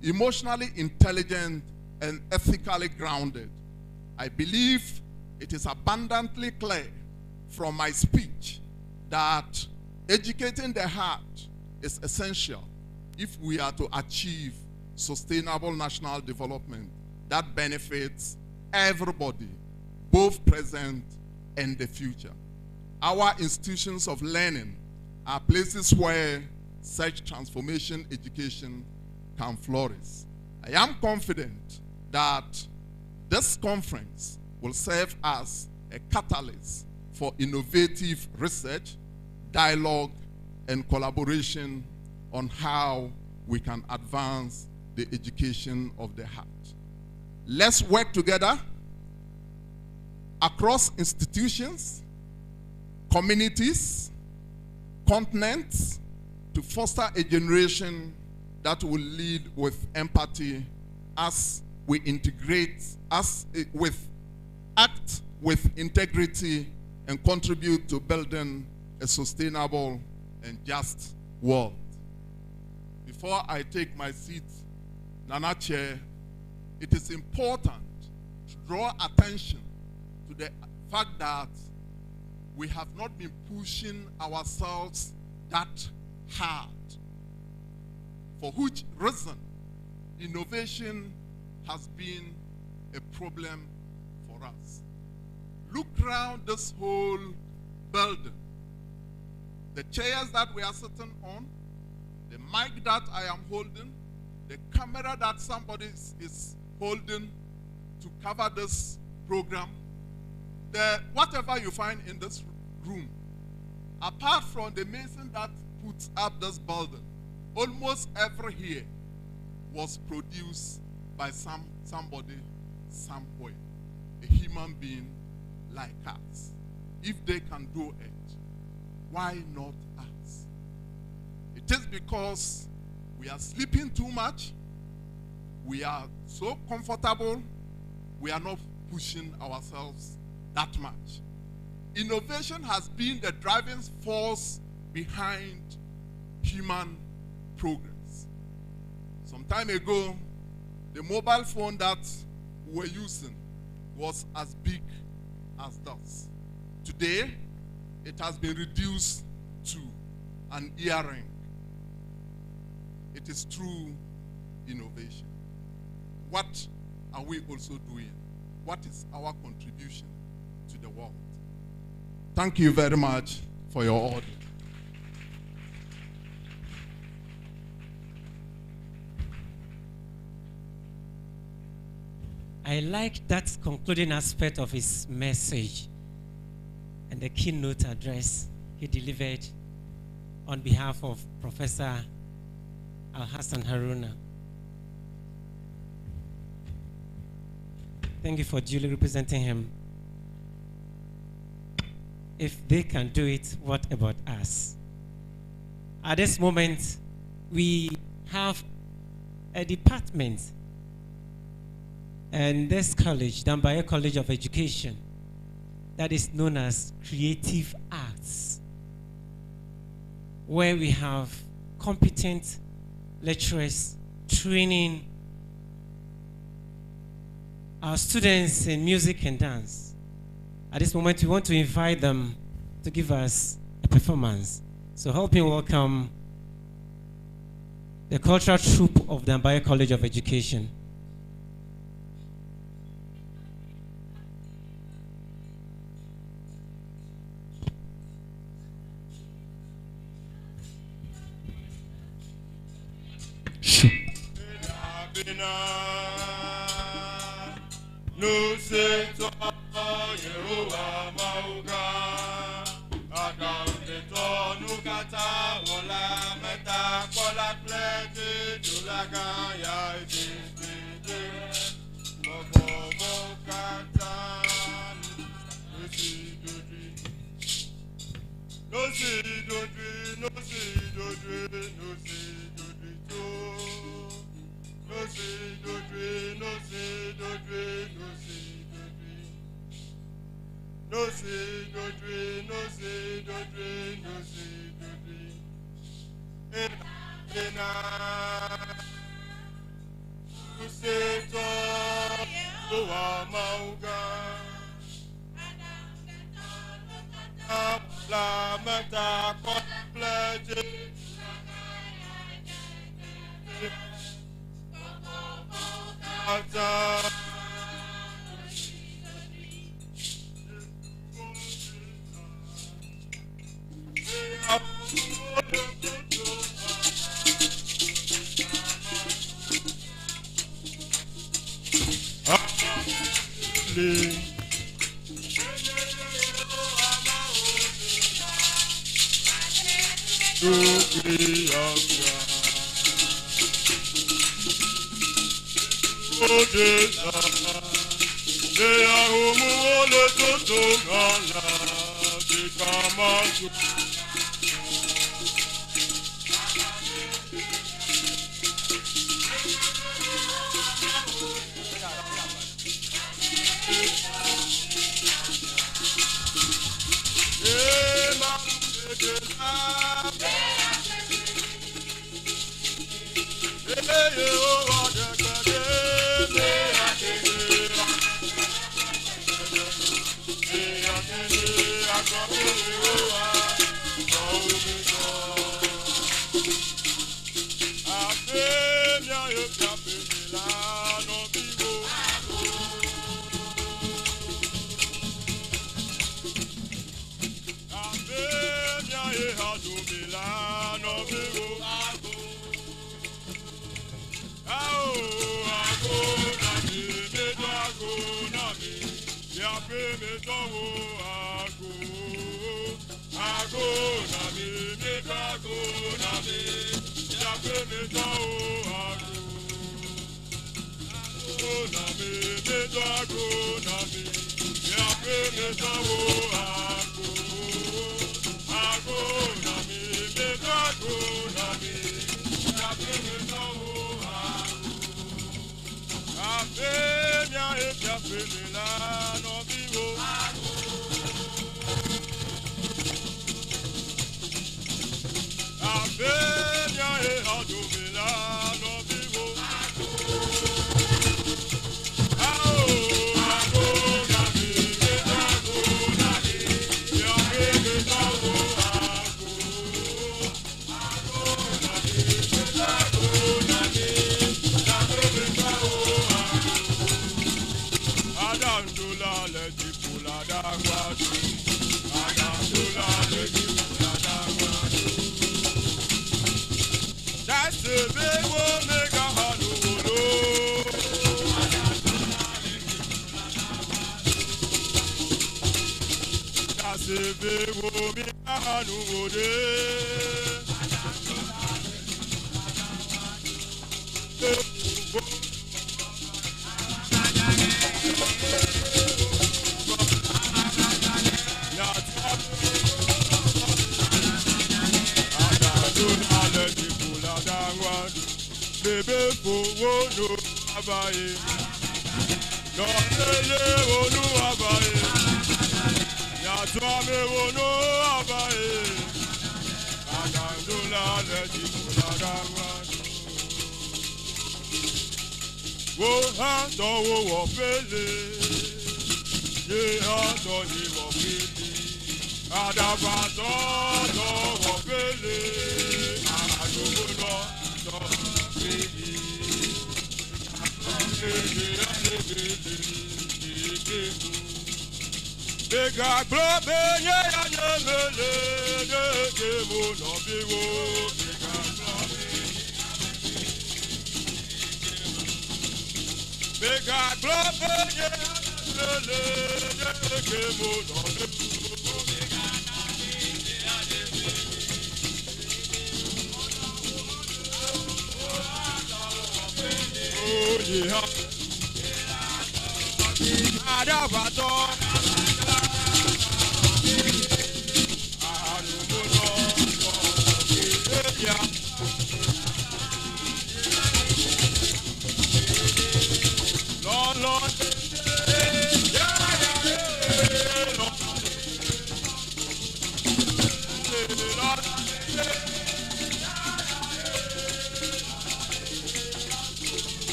emotionally intelligent, and ethically grounded. I believe it is abundantly clear from my speech that educating the heart is essential if we are to achieve sustainable national development that benefits everybody, both present and the future. Our institutions of learning are places where such transformation education can flourish. I am confident that this conference will serve as a catalyst for innovative research, dialogue, and collaboration on how we can advance the education of the heart. Let's work together across institutions, communities, continents to foster a generation that will lead with empathy as we integrate, act with integrity, and contribute to building a sustainable and just world. Before I take my seat, Nana Chair, it is important to draw attention to the fact that we have not been pushing ourselves that hard, for which reason innovation has been a problem for us. Look around this whole building. The chairs that we are sitting on, the mic that I am holding, the camera that somebody is holding to cover this program, whatever you find in this room, apart from the mason that puts up this building, almost every here was produced by somebody somewhere, a human being like us. If they can do it, why not us? It is because we are sleeping too much, we are so comfortable, we are not pushing ourselves that much. Innovation has been the driving force behind human progress. Some time ago, the mobile phone that we were using was as big as this. Today, it has been reduced to an earring. It is true innovation. What are we also doing? What is our contribution to the world? Thank you very much for your order. I like that concluding aspect of his message and the keynote address he delivered on behalf of Professor Al-Hassan Haruna. Thank you for duly representing him. If they can do it, what about us? At this moment, we have a department and this college, Dambai College of Education, that is known as Creative Arts, where we have competent lecturers training our students in music and dance. At this moment, we want to invite them to give us a performance. So help me welcome the cultural troupe of Dambai College of Education. Nous c'est toi, Yehovah Mauga. Adam de toi, nous kata, ola meta, kola plete, dulaga ya jistite. Bobo kata, no si dodri, no si dodri, no si dodri, no si dodri too. No see no tree, no see no tree, no see no tree. No see no tree, no see no tree, no see no tree. Useto Owa Mauga La meta complete.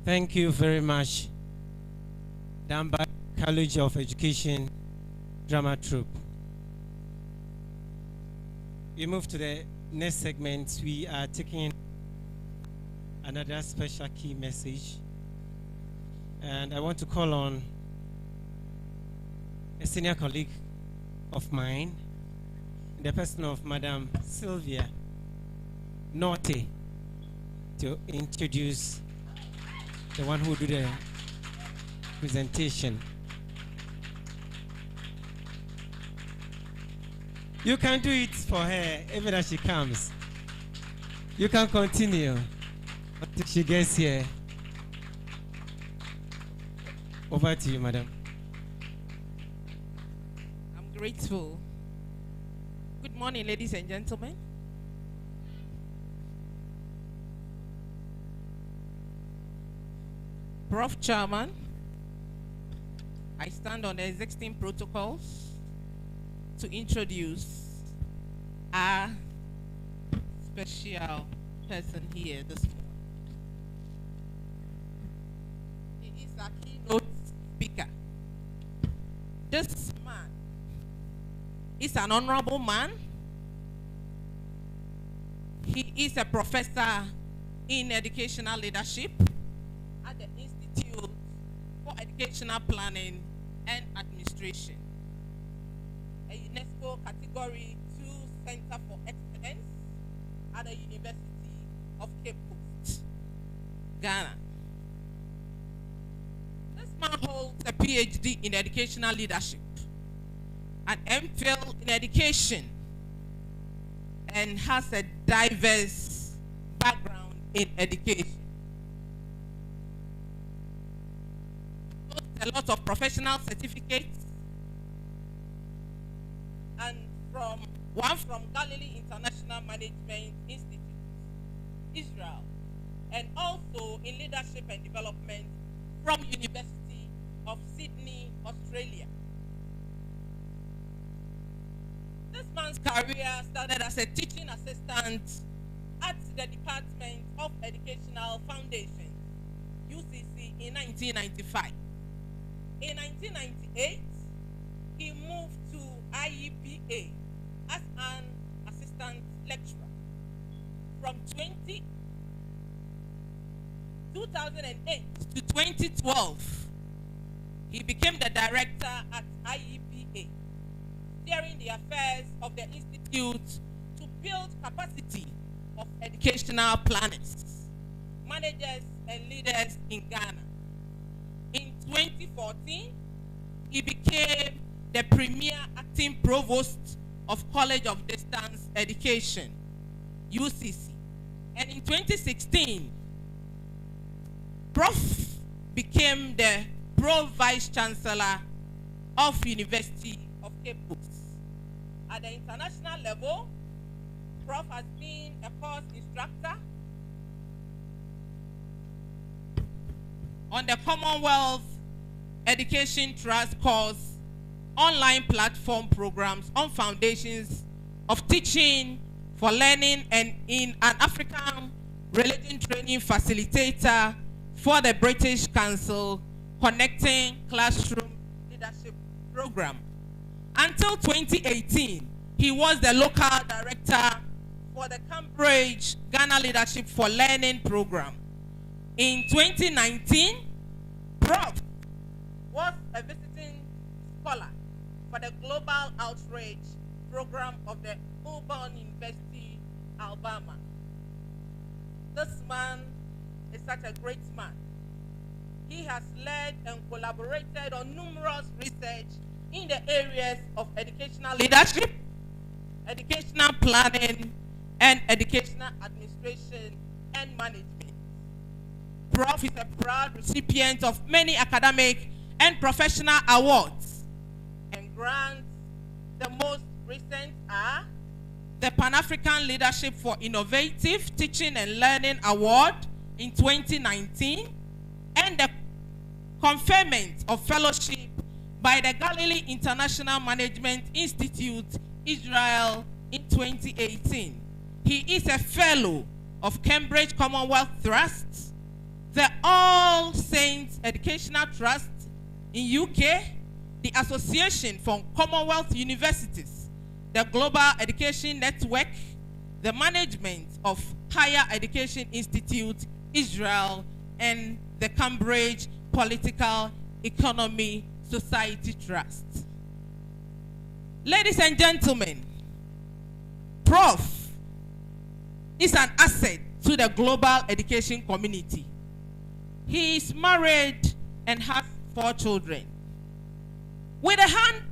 Thank you very much, Dambai College of Education Drama Troupe. We move to the next segment. We are taking another special key message, and I want to call on a senior colleague of mine, in the person of Madam Sylvia Norte, to introduce the one who will do the presentation. You can do it for her even as she comes. You can continue until she gets here. Over to you, madam. I'm grateful. Good morning, ladies and gentlemen. Prof. Chairman, I stand on the existing protocols to introduce our special person here this morning. He is our keynote speaker. This man is an honorable man. He is a professor in educational leadership at the Institute for Educational Planning and Administration, a UNESCO Category 2 Center for Excellence at the University of Cape Coast, Ghana. This man holds a PhD in educational leadership an MPhil in education and has a diverse background in education. A lot of professional certificates, and one from Galilee International Management Institute, Israel, and also in leadership and development from University of Sydney, Australia. This man's career started as a teaching assistant at the Department of Educational Foundations, UCC, in 1995. In 1998, he moved to IEPA as an assistant lecturer. From 2008 to 2012, he became the director at IEPA, steering the affairs of the institute to build capacity of educational planners, managers, and leaders in Ghana. In 2014, he became the premier acting provost of College of Distance Education, UCC. And in 2016, Prof became the pro-vice chancellor of University of Cape Coast. At the international level, Prof has been a course instructor on the Commonwealth Education Trust course, online platform programs on foundations of teaching for learning, and in an African religion training facilitator for the British Council Connecting Classroom Leadership Program. Until 2018, he was the local director for the Cambridge Ghana Leadership for Learning Program. In 2019, Prof was a visiting scholar for the Global Outreach Program of the Auburn University, Alabama. This man is such a great man. He has led and collaborated on numerous research in the areas of educational leadership, educational planning, and educational administration and management. Prof is a proud recipient of many academic and professional awards and grants. The most recent are the Pan-African Leadership for Innovative Teaching and Learning Award in 2019 and the conferment of fellowship by the Galilee International Management Institute, Israel, in 2018. He is a fellow of Cambridge Commonwealth Trust, the All Saints Educational Trust in UK, the Association for Commonwealth Universities, the Global Education Network, the Management of Higher Education Institute, Israel, and the Cambridge Political Economy Society Trust. Ladies and gentlemen, Prof is an asset to the global education community. He is married and has 4 children. With a hand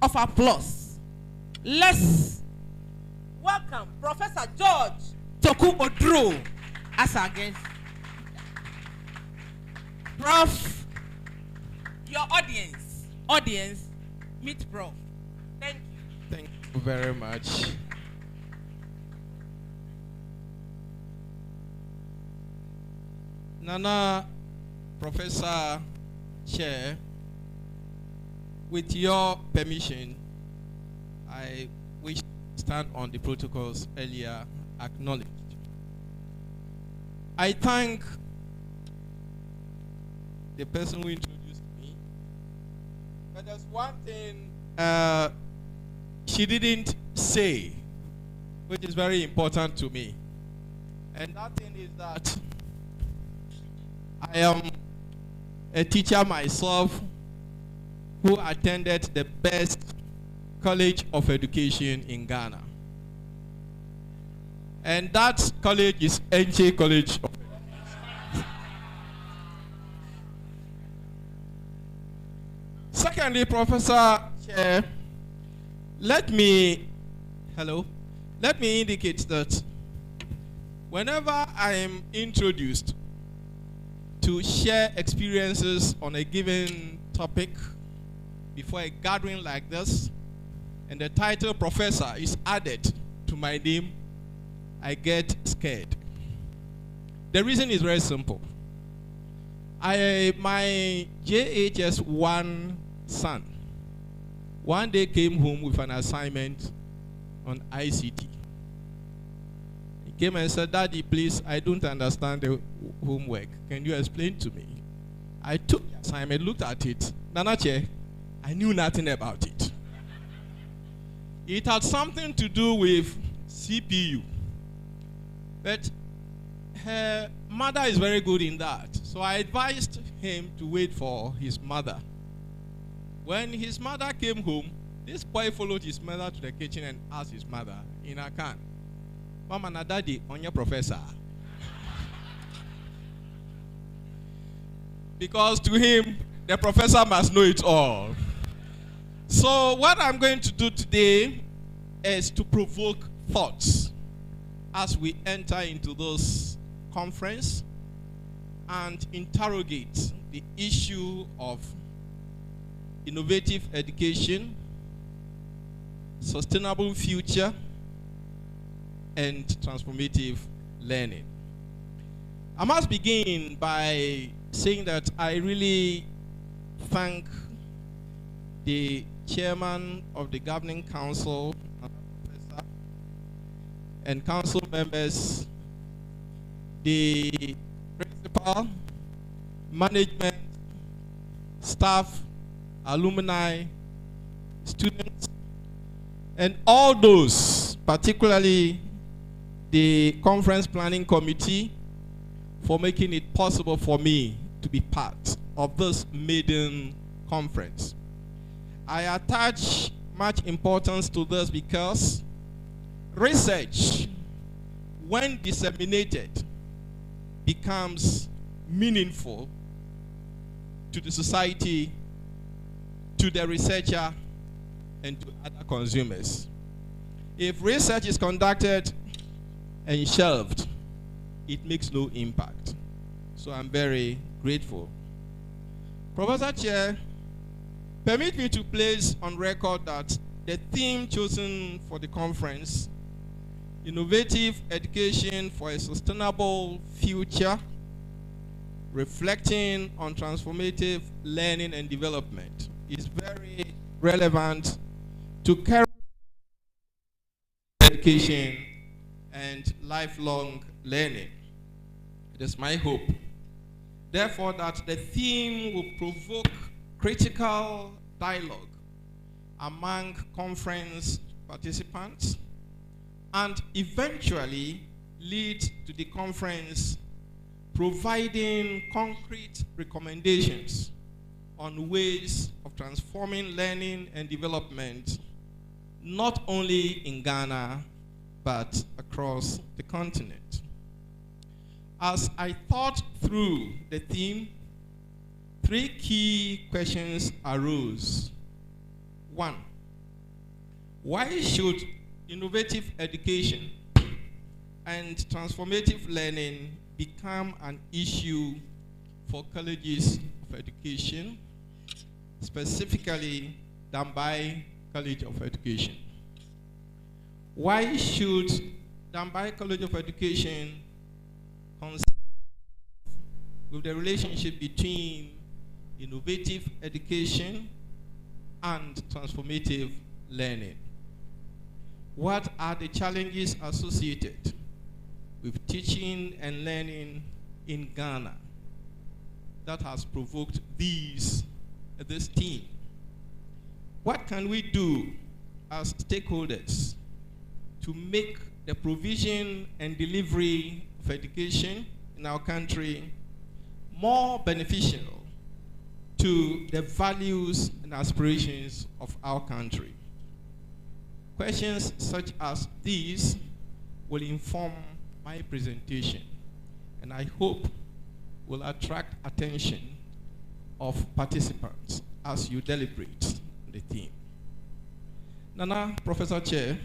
of applause, let's welcome Professor George Toku Odro as our guest. Prof, your audience, meet Prof. Thank you. Thank you very much. Nana, Professor Chair, with your permission, I wish to stand on the protocols earlier acknowledged. I thank the person who introduced me, but there's one thing she didn't say, which is very important to me. And that thing is that I am a teacher myself who attended the best college of education in Ghana. And that college is NJ College of Education. Secondly, Professor Chair, Let me indicate that whenever I am introduced to share experiences on a given topic before a gathering like this, and the title professor is added to my name, I get scared. The reason is very simple. My JHS1 son one day came home with an assignment on ICT. He came and said, "Daddy, please, I don't understand the homework. Can you explain to me?" I took the assignment, looked at it. Nanache, I knew nothing about it. It had something to do with CPU. But her mother is very good in that. So I advised him to wait for his mother. When his mother came home, this boy followed his mother to the kitchen and asked his mother in her can, "Mama na daddy, on your professor." Because to him, the professor must know it all. So what I'm going to do today is to provoke thoughts as we enter into this conference and interrogate the issue of innovative education, sustainable future, and transformative learning. I must begin by saying that I really thank the chairman of the governing council and council members, the principal, management, staff, alumni, students, and all those, particularly the conference planning committee, for making it possible for me to be part of this maiden conference. I attach much importance to this because research, when disseminated, becomes meaningful to the society, to the researcher, and to other consumers. If research is conducted and shelved, it makes no impact. So I'm very grateful. Professor Chair, permit me to place on record that the theme chosen for the conference, Innovative Education for a Sustainable Future, reflecting on transformative learning and development, is very relevant to current education and lifelong learning. It is my hope, therefore, that the theme will provoke critical dialogue among conference participants and eventually lead to the conference providing concrete recommendations on ways of transforming learning and development, not only in Ghana, but across the continent. As I thought through the theme, three key questions arose. One, why should innovative education and transformative learning become an issue for colleges of education, specifically Dambai College of Education? Why should Dambai College of Education consider with the relationship between innovative education and transformative learning? What are the challenges associated with teaching and learning in Ghana that has provoked this theme? What can we do as stakeholders to make the provision and delivery of education in our country more beneficial to the values and aspirations of our country? Questions such as these will inform my presentation, and I hope will attract attention of participants as you deliberate on the theme. Nana, Professor Chair,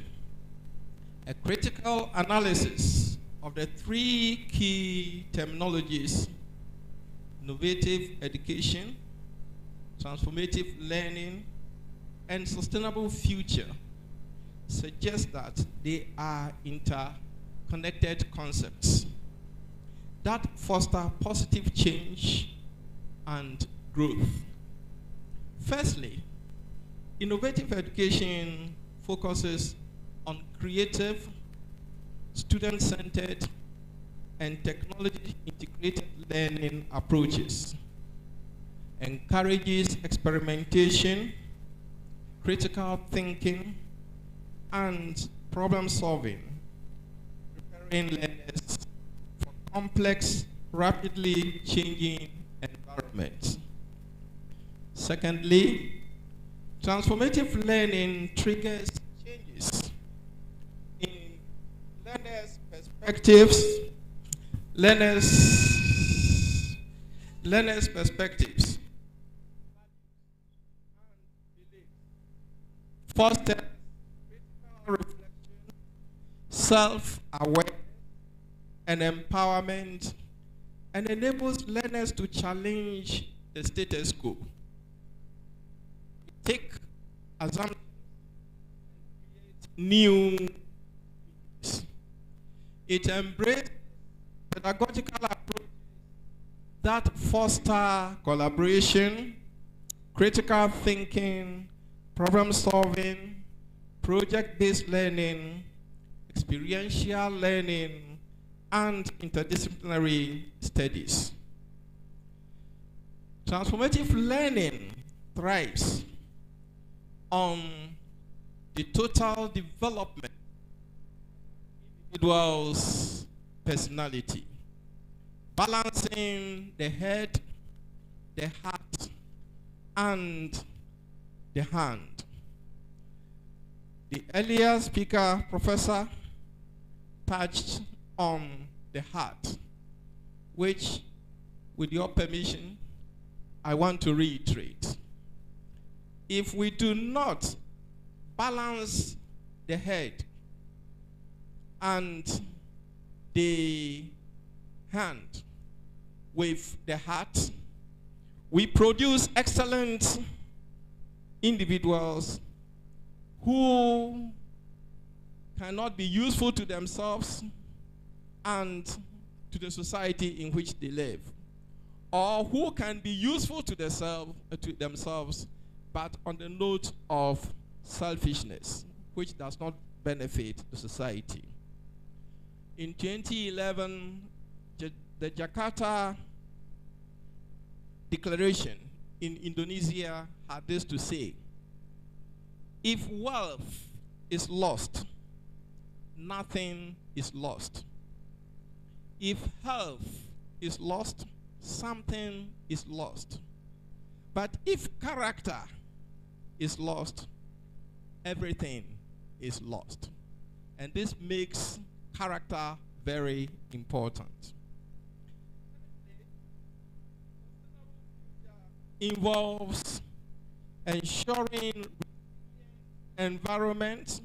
a critical analysis of the three key terminologies: innovative education, transformative learning, and sustainable future, suggests that they are interconnected concepts that foster positive change and growth. Firstly, innovative education focuses on creative, student-centered, and technology-integrated learning approaches, encourages experimentation, critical thinking, and problem-solving, preparing learners for complex, rapidly changing environments. Secondly, transformative learning triggers changes in learners' perspectives, foster critical reflection, self-awareness, and empowerment, and enables learners to challenge the status quo, take assumptions, and create new. It embraces pedagogical approaches that foster collaboration, critical thinking, problem solving, project-based learning, experiential learning, and interdisciplinary studies. Transformative learning thrives on the total development of individual's personality, balancing the head, the heart, and the hand. The earlier speaker, Professor, touched on the heart, which, with your permission, I want to reiterate. If we do not balance the head and the hand with the heart, we produce excellent individuals who cannot be useful to themselves and to the society in which they live, or who can be useful to themselves, but on the note of selfishness, which does not benefit the society. In 2011, the Jakarta Declaration in Indonesia had this to say: if wealth is lost, nothing is lost. If health is lost, something is lost. But if character is lost, everything is lost. And this makes character very important. Involves ensuring environment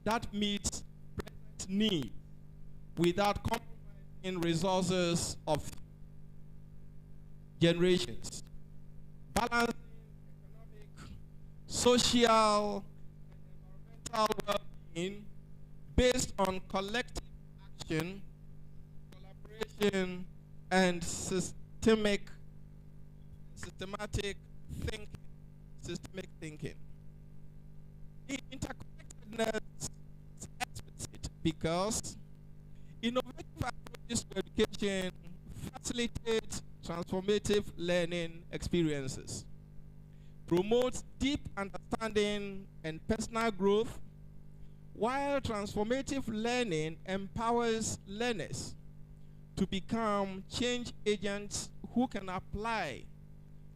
that meets present needs without compromising resources of generations, balancing economic, social, and environmental well-being based on collective action, collaboration, and systematic thinking. The interconnectedness is explicit because innovative approaches to education facilitate transformative learning experiences, promotes deep understanding and personal growth, while transformative learning empowers learners to become change agents who can apply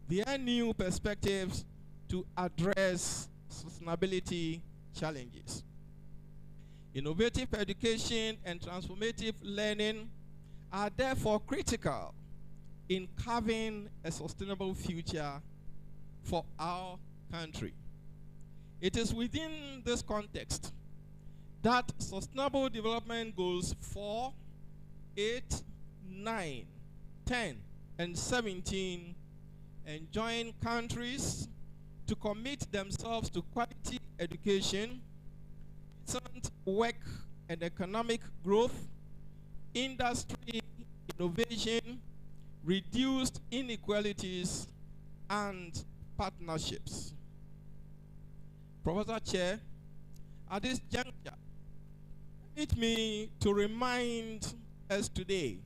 their new perspectives to address sustainability challenges. Innovative education and transformative learning are therefore critical in carving a sustainable future for our country. It is within this context that Sustainable Development Goals 4, 8, 9, 10, and 17 enjoin countries to commit themselves to quality education, decent work and economic growth, industry innovation, reduced inequalities, and partnerships. Professor Chair, at this juncture, permit me to remind us today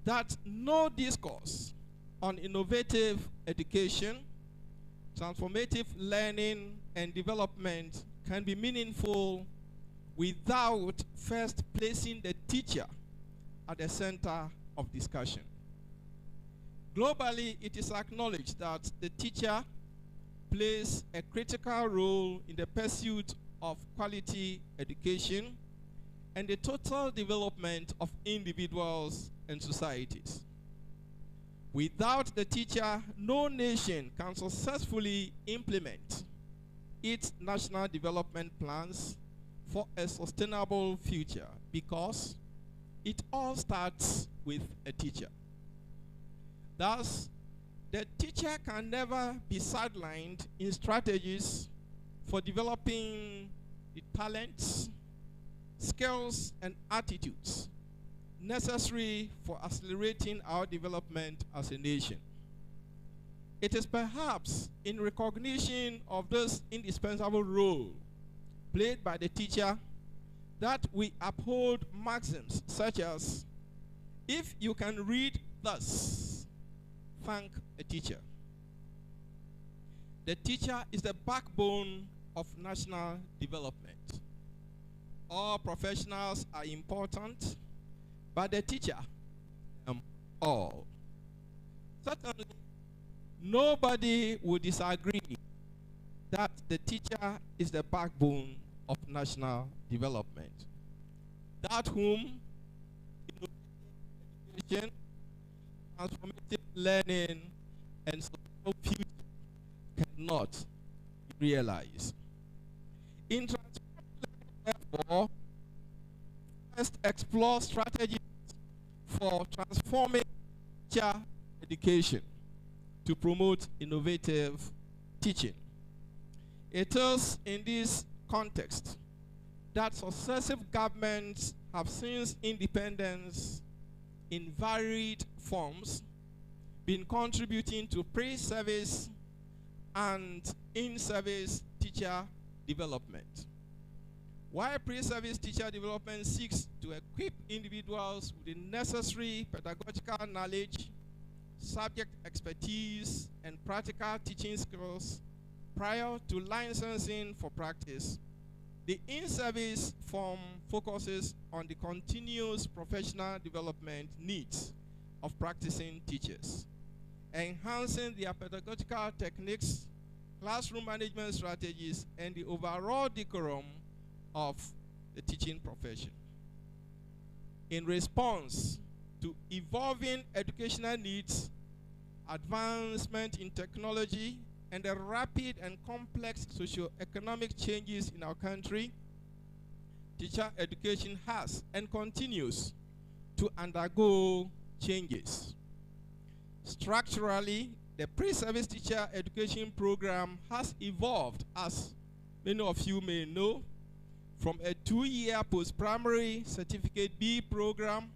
that no discourse on innovative education, transformative learning, and development can be meaningful without first placing the teacher at the center of discussion. Globally, it is acknowledged that the teacher plays a critical role in the pursuit of quality education and the total development of individuals and societies. Without the teacher, no nation can successfully implement its national development plans for a sustainable future, because it all starts with a teacher. Thus, the teacher can never be sidelined in strategies for developing the talents, skills, and attitudes necessary for accelerating our development as a nation. It is perhaps in recognition of this indispensable role played by the teacher that we uphold maxims such as, if you can read thus, thank a teacher. The teacher is the backbone of national development. All professionals are important, but the teacher, all. Certainly, nobody would disagree that the teacher is the backbone of national development. That whom education, transformative learning, and social future cannot be realized. In transformative learning, therefore, first explore strategies for transforming teacher education to promote innovative teaching. It is in this context that successive governments have since independence in varied forms been contributing to pre-service and in-service teacher development. While pre-service teacher development seeks to equip individuals with the necessary pedagogical knowledge, subject expertise, and practical teaching skills prior to licensing for practice, the in-service form focuses on the continuous professional development needs of practicing teachers, enhancing their pedagogical techniques, classroom management strategies, and the overall decorum of the teaching profession. In response to evolving educational needs, advancement in technology, and the rapid and complex socio-economic changes in our country, teacher education has and continues to undergo changes. Structurally, the pre-service teacher education program has evolved, as many of you may know, from a 2-year post-primary certificate B program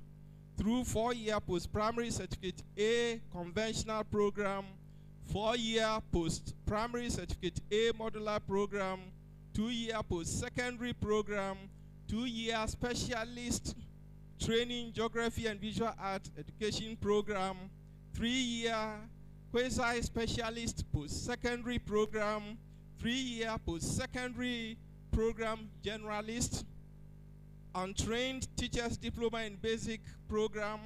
through 4-year post-primary certificate A conventional program, 4-year post-primary certificate A modular program, 2-year post-secondary program, 2-year specialist training geography and visual art education program, 3-year quasi-specialist post-secondary program, 3-year post-secondary program generalist, untrained teachers diploma in basic program,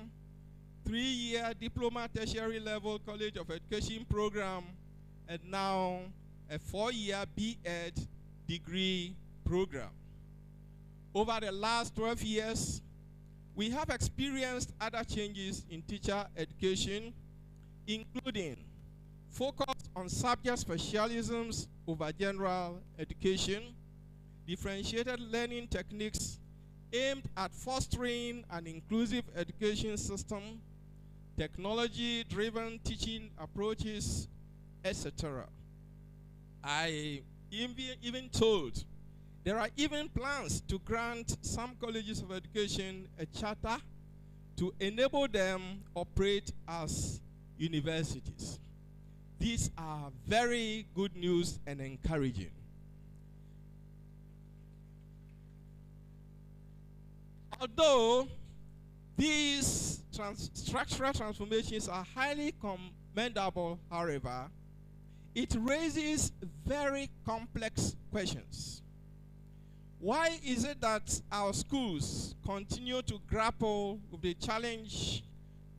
3-year diploma tertiary level college of education program, and now a 4-year B.Ed degree program. Over the last 12 years, we have experienced other changes in teacher education, including focus on subject specialisms over general education, differentiated learning techniques aimed at fostering an inclusive education system, technology-driven teaching approaches, etc. I even told there are even plans to grant some colleges of education a charter to enable them operate as universities. These are very good news and encouraging. Although these structural transformations are highly commendable, however, it raises very complex questions. Why is it that our schools continue to grapple with the challenge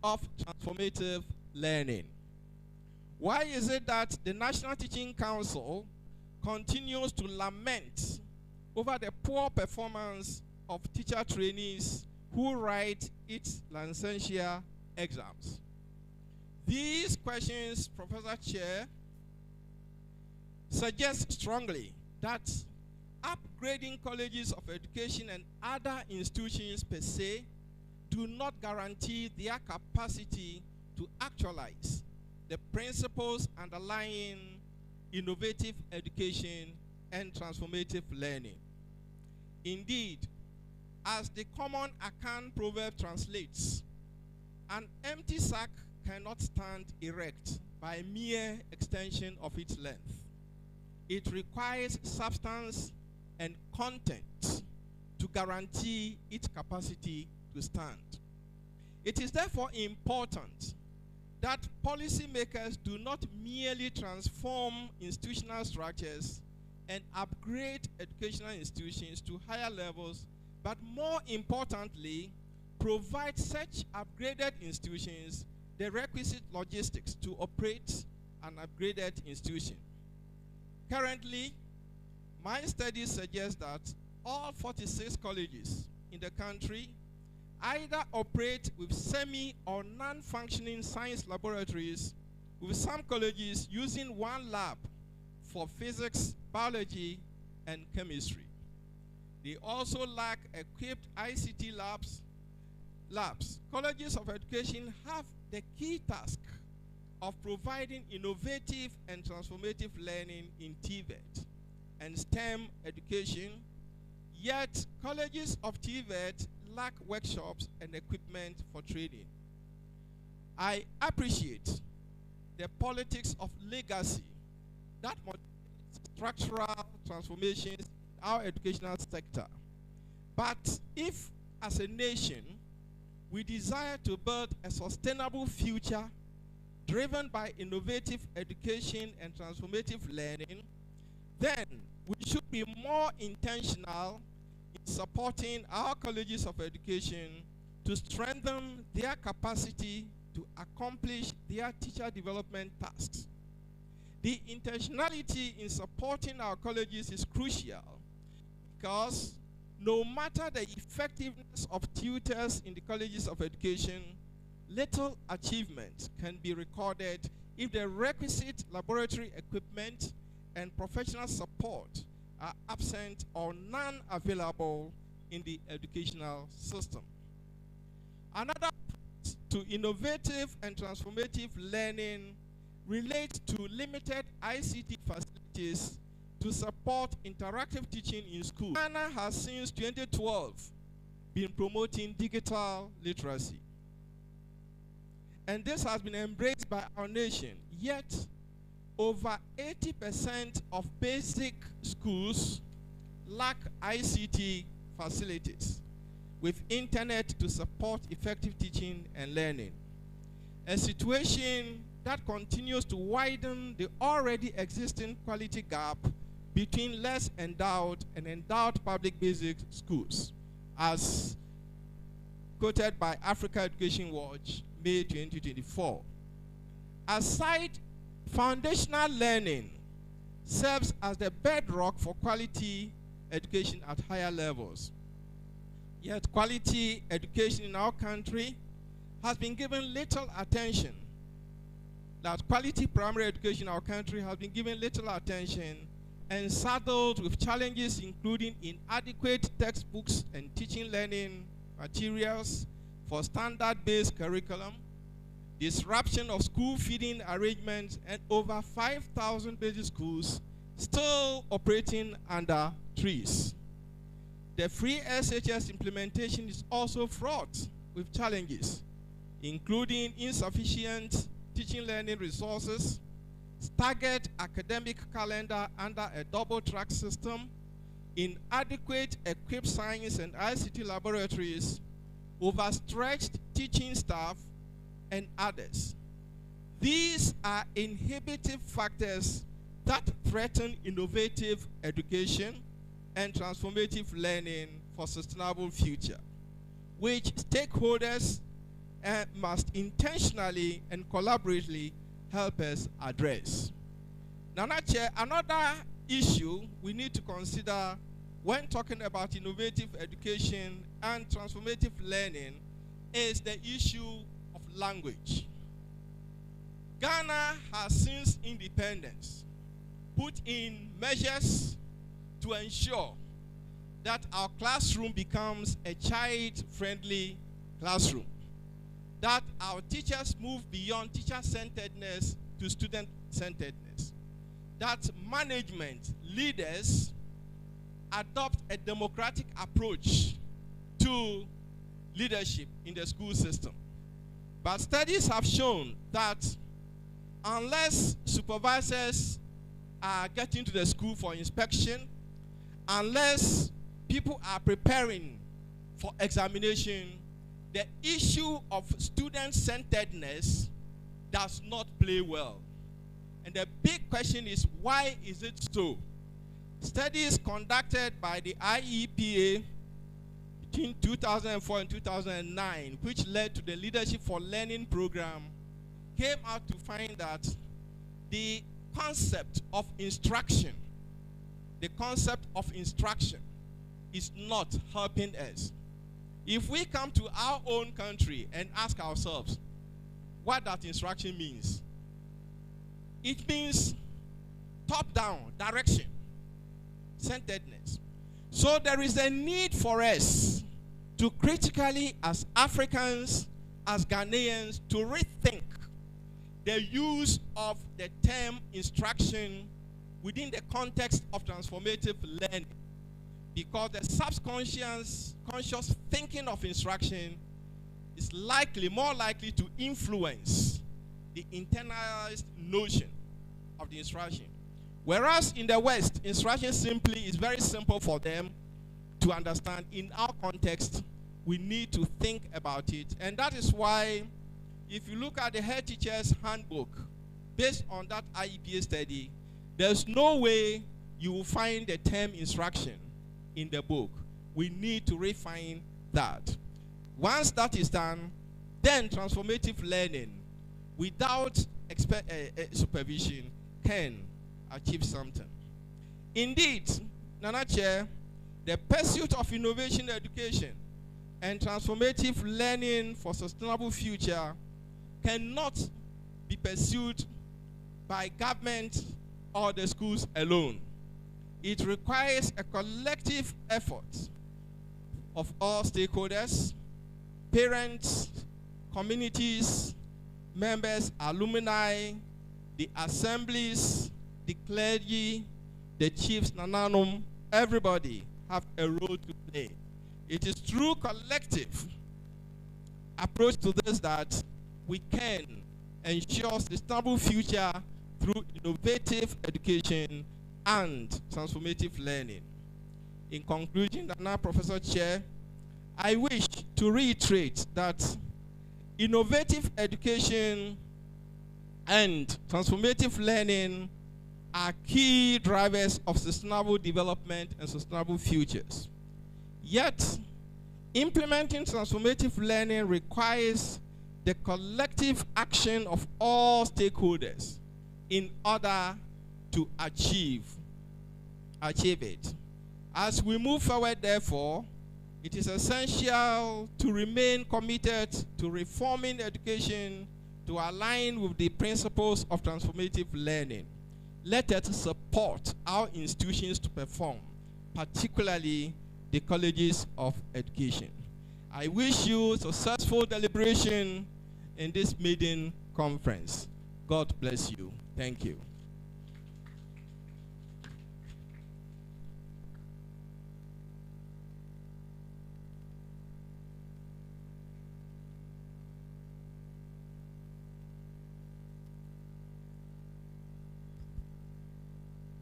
of transformative learning? Why is it that the National Teaching Council continues to lament over the poor performance of teacher trainees who write its licentiate exams? These questions, Professor Chair, suggest strongly that upgrading colleges of education and other institutions per se do not guarantee their capacity to actualize the principles underlying innovative education and transformative learning. Indeed, as the common Akan proverb translates, an empty sack cannot stand erect by mere extension of its length. It requires substance and content to guarantee its capacity to stand. It is therefore important that policymakers do not merely transform institutional structures and upgrade educational institutions to higher levels, but more importantly, provide such upgraded institutions the requisite logistics to operate an upgraded institution. Currently, my studies suggest that all 46 colleges in the country either operate with semi or non-functioning science laboratories, with some colleges using one lab for physics, biology, and chemistry. They also lack equipped ICT labs. Colleges of education have the key task of providing innovative and transformative learning in TVET and STEM education, yet colleges of TVET lack workshops and equipment for training. I appreciate the politics of legacy that motivates structural transformations in our educational sector. But if, as a nation, we desire to build a sustainable future driven by innovative education and transformative learning, then we should be more intentional in supporting our colleges of education to strengthen their capacity to accomplish their teacher development tasks. The intentionality in supporting our colleges is crucial because no matter the effectiveness of tutors in the colleges of education, little achievement can be recorded if the requisite laboratory equipment and professional support are absent or none available in the educational system. Another approach to innovative and transformative learning relates to limited ICT facilities to support interactive teaching in schools. Ghana has since 2012 been promoting digital literacy. And this has been embraced by our nation. Yet, over 80% of basic schools lack ICT facilities with internet to support effective teaching and learning. A situation that continues to widen the already existing quality gap between less endowed and endowed public basic schools, as quoted by Africa Education Watch, May 2024. Aside, foundational learning serves as the bedrock for quality education at higher levels. Yet quality education in our country has been given little attention. that quality primary education in our country has been given little attention and saddled with challenges including inadequate textbooks and teaching learning materials for standard-based curriculum, disruption of school feeding arrangements, and over 5,000 basic schools still operating under trees. The free SHS implementation is also fraught with challenges, including insufficient teaching learning resources, staggered academic calendar under a double-track system, inadequate equipped science and ICT laboratories, overstretched teaching staff, and others. These are inhibitive factors that threaten innovative education and transformative learning for sustainable future, which stakeholders must intentionally and collaboratively help us address. Nana Chair, another issue we need to consider when talking about innovative education and transformative learning is the issue of language. Ghana has since independence put in measures to ensure that our classroom becomes a child-friendly classroom, that our teachers move beyond teacher-centeredness to student-centeredness, that management leaders adopt a democratic approach to leadership in the school system. But studies have shown that unless supervisors are getting to the school for inspection, unless people are preparing for examination, the issue of student-centeredness does not play well. And the big question is, why is it so? Studies conducted by the IEPA between 2004 and 2009, which led to the Leadership for Learning program, came out to find that the concept of instruction is not helping us. If we come to our own country and ask ourselves what that instruction means, it means top-down direction, centeredness. So there is a need for us to critically, as Africans, as Ghanaians, to rethink the use of the term instruction within the context of transformative learning, because the subconscious conscious thinking of instruction is more likely to influence the internalized notion of the instruction. Whereas in the West, instruction simply is very simple for them to understand. In our context, we need to think about it. And that is why, if you look at the head teacher's handbook, based on that IEPA study, there's no way you will find the term instruction in the book. We need to refine that. Once that is done, then transformative learning without supervision can achieve something. Indeed, Nana Chair, the pursuit of innovation education and transformative learning for sustainable future cannot be pursued by government or the schools alone. It requires a collective effort of all stakeholders, parents, communities, members, alumni, the assemblies, the clergy, the chiefs, nananum, everybody have a role to play. It is through collective approach to this that we can ensure sustainable future through innovative education and transformative learning. In conclusion, Nana Professor Chair, I wish to reiterate that innovative education and transformative learning are key drivers of sustainable development and sustainable futures. Yet, implementing transformative learning requires the collective action of all stakeholders in order to achieve it. As we move forward, therefore, it is essential to remain committed to reforming education to align with the principles of transformative learning, let us support our institutions to perform, particularly the colleges of education. I wish you successful deliberation in this meeting conference. God bless you. Thank you.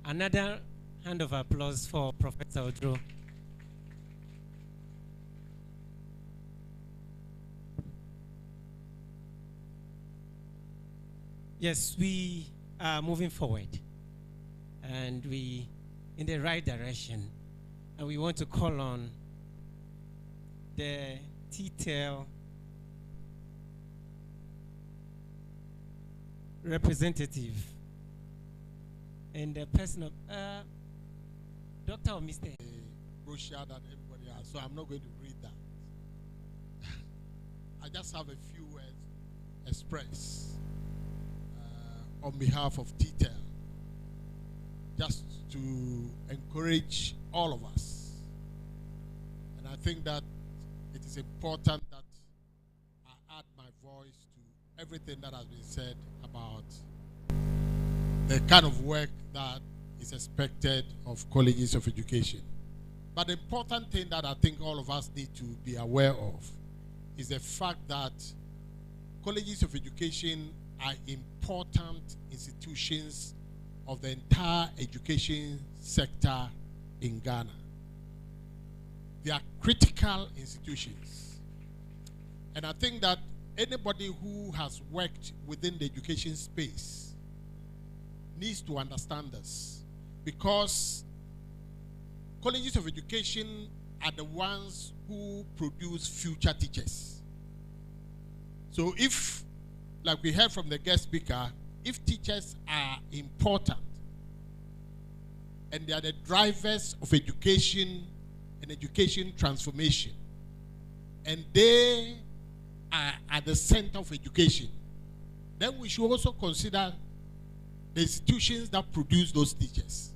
Another hand of applause for Professor Odro. Yes, we are moving forward, and we in the right direction, and we want to call on the TTEL representative in the person of Dr. or Mr. Brochure that everybody has, so I'm not going to read that. I just have a few words express on behalf of TTEL, just to encourage all of us. And I think that it is important that I add my voice to everything that has been said about the kind of work that is expected of colleges of education. But the important thing that I think all of us need to be aware of is the fact that colleges of education are important institutions of the entire education sector in Ghana. They are critical institutions. And I think that anybody who has worked within the education space needs to understand this, because colleges of education are the ones who produce future teachers. So if, like we heard from the guest speaker, if teachers are important and they are the drivers of education and education transformation, and they are at the center of education, then we should also consider the institutions that produce those teachers.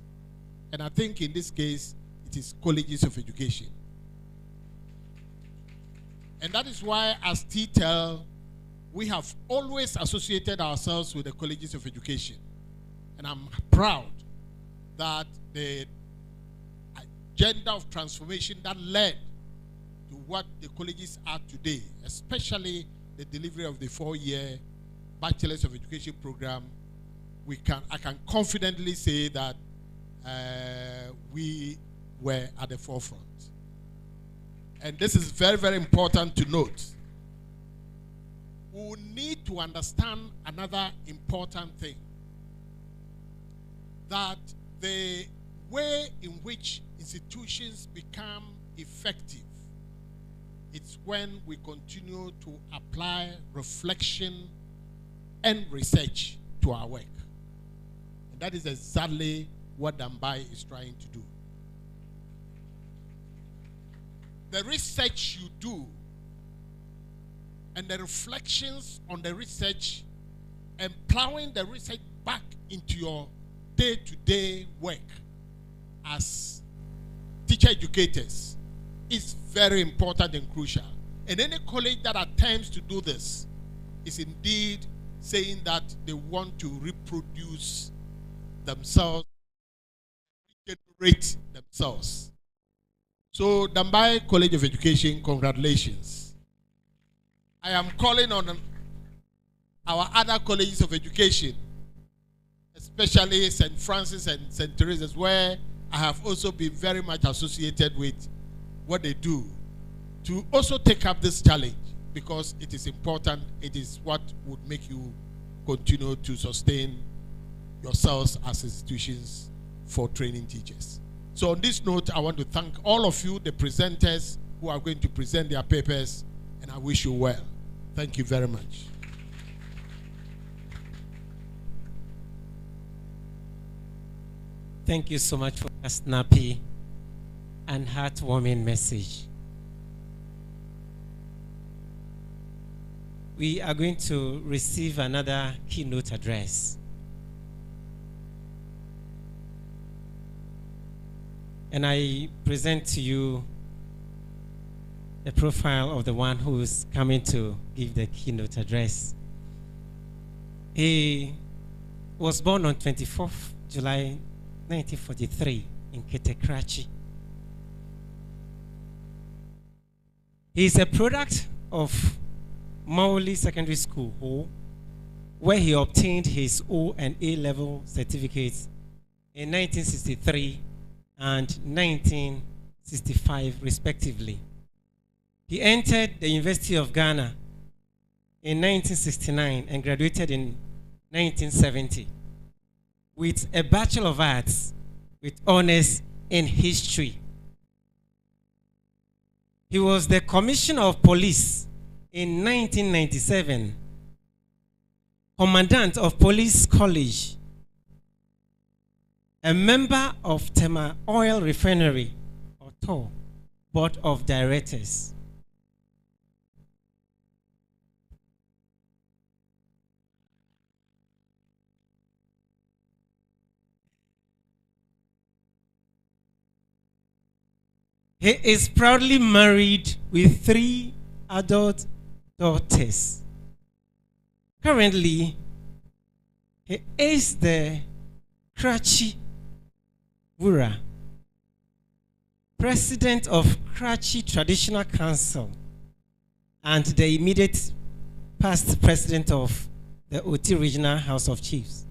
And I think in this case, it is colleges of education. And that is why, as TTEL, we have always associated ourselves with the colleges of education. And I'm proud that the agenda of transformation that led to what the colleges are today, especially the delivery of the 4-year Bachelor's of Education program, I can confidently say that we were at the forefront. And this is very, very important to note. We need to understand another important thing, that the way in which institutions become effective, it's when we continue to apply reflection and research to our work. And that is exactly what Dambai is trying to do. The research you do and the reflections on the research and plowing the research back into your day-to-day work as teacher educators is very important and crucial. And any college that attempts to do this is indeed saying that they want to reproduce themselves, regenerate themselves. So, Dambai College of Education, congratulations. I am calling on our other colleges of education, especially St. Francis and St. Teresa's, where I have also been very much associated with what they do, to also take up this challenge, because it is important. It is what would make you continue to sustain yourselves as institutions for training teachers. So on this note, I want to thank all of you, the presenters who are going to present their papers, and I wish you well. Thank you very much. Thank you so much for a snappy and heartwarming message. we are going to receive another keynote address. And I present to you the profile of the one who is coming to give the keynote address. He was born on 24th July 1943 in Ketekrachi. He is a product of Mauli Secondary School, where he obtained his O and A level certificates in 1963 and 1965 respectively. He entered the University of Ghana in 1969 and graduated in 1970 with a Bachelor of Arts with honors in history. He was the Commissioner of Police in 1997, Commandant of Police College, a member of Tema Oil Refinery, or TOR, Board of Directors. He is proudly married with 3 adult daughters. Currently, he is the Karachi Wura, President of Karachi Traditional Council, and the immediate past President of the Oti Regional House of Chiefs.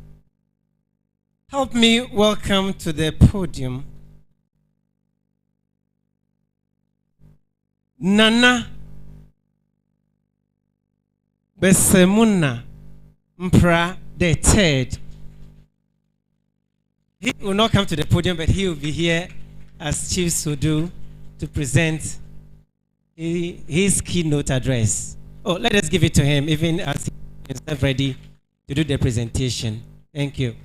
Help me welcome to the podium Nana Besemuna Mpra the Third. He will not come to the podium, but he will be here as chiefs will do to present his keynote address. Oh, let us give it to him, even as he is ready to do the presentation. Thank you.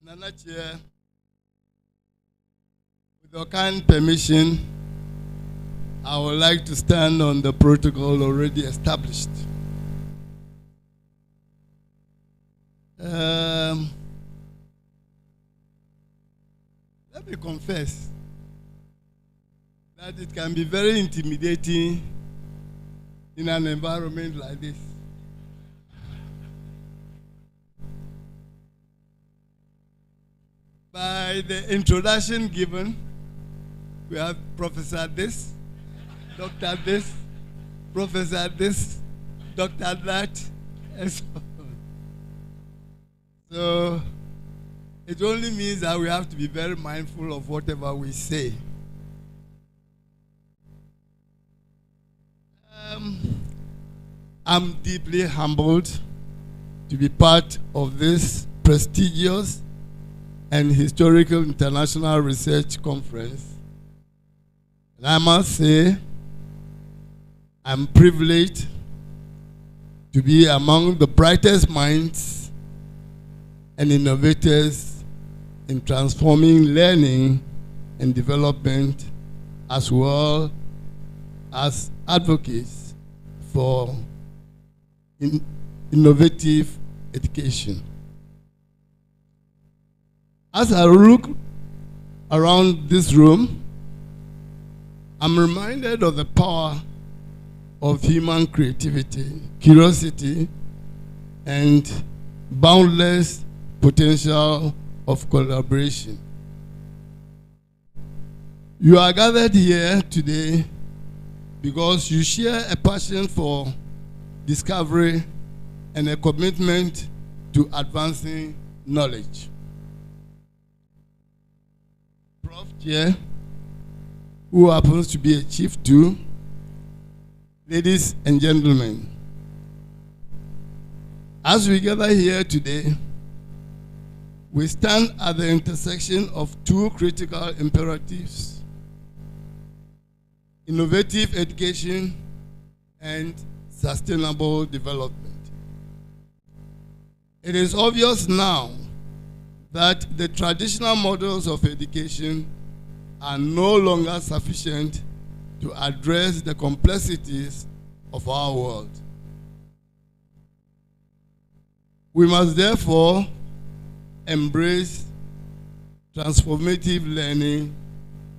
Nana Chair, with your kind permission, I would like to stand on the protocol already established. Let me confess that it can be very intimidating in an environment like this. By the introduction given, we have Professor this, Dr. this, Professor this, Dr. that, and so on. So it only means that we have to be very mindful of whatever we say. I'm deeply humbled to be part of this prestigious and historical international research conference. And I must say, I'm privileged to be among the brightest minds and innovators in transforming learning and development, as well as advocates for innovative education. As I look around this room, I'm reminded of the power of human creativity, curiosity, and boundless potential of collaboration. You are gathered here today because you share a passion for discovery and a commitment to advancing knowledge. Prof. Chair, who happens to be a chief too, ladies and gentlemen, as we gather here today, we stand at the intersection of two critical imperatives: innovative education and sustainable development. It is obvious now that the traditional models of education are no longer sufficient to address the complexities of our world. We must therefore embrace transformative learning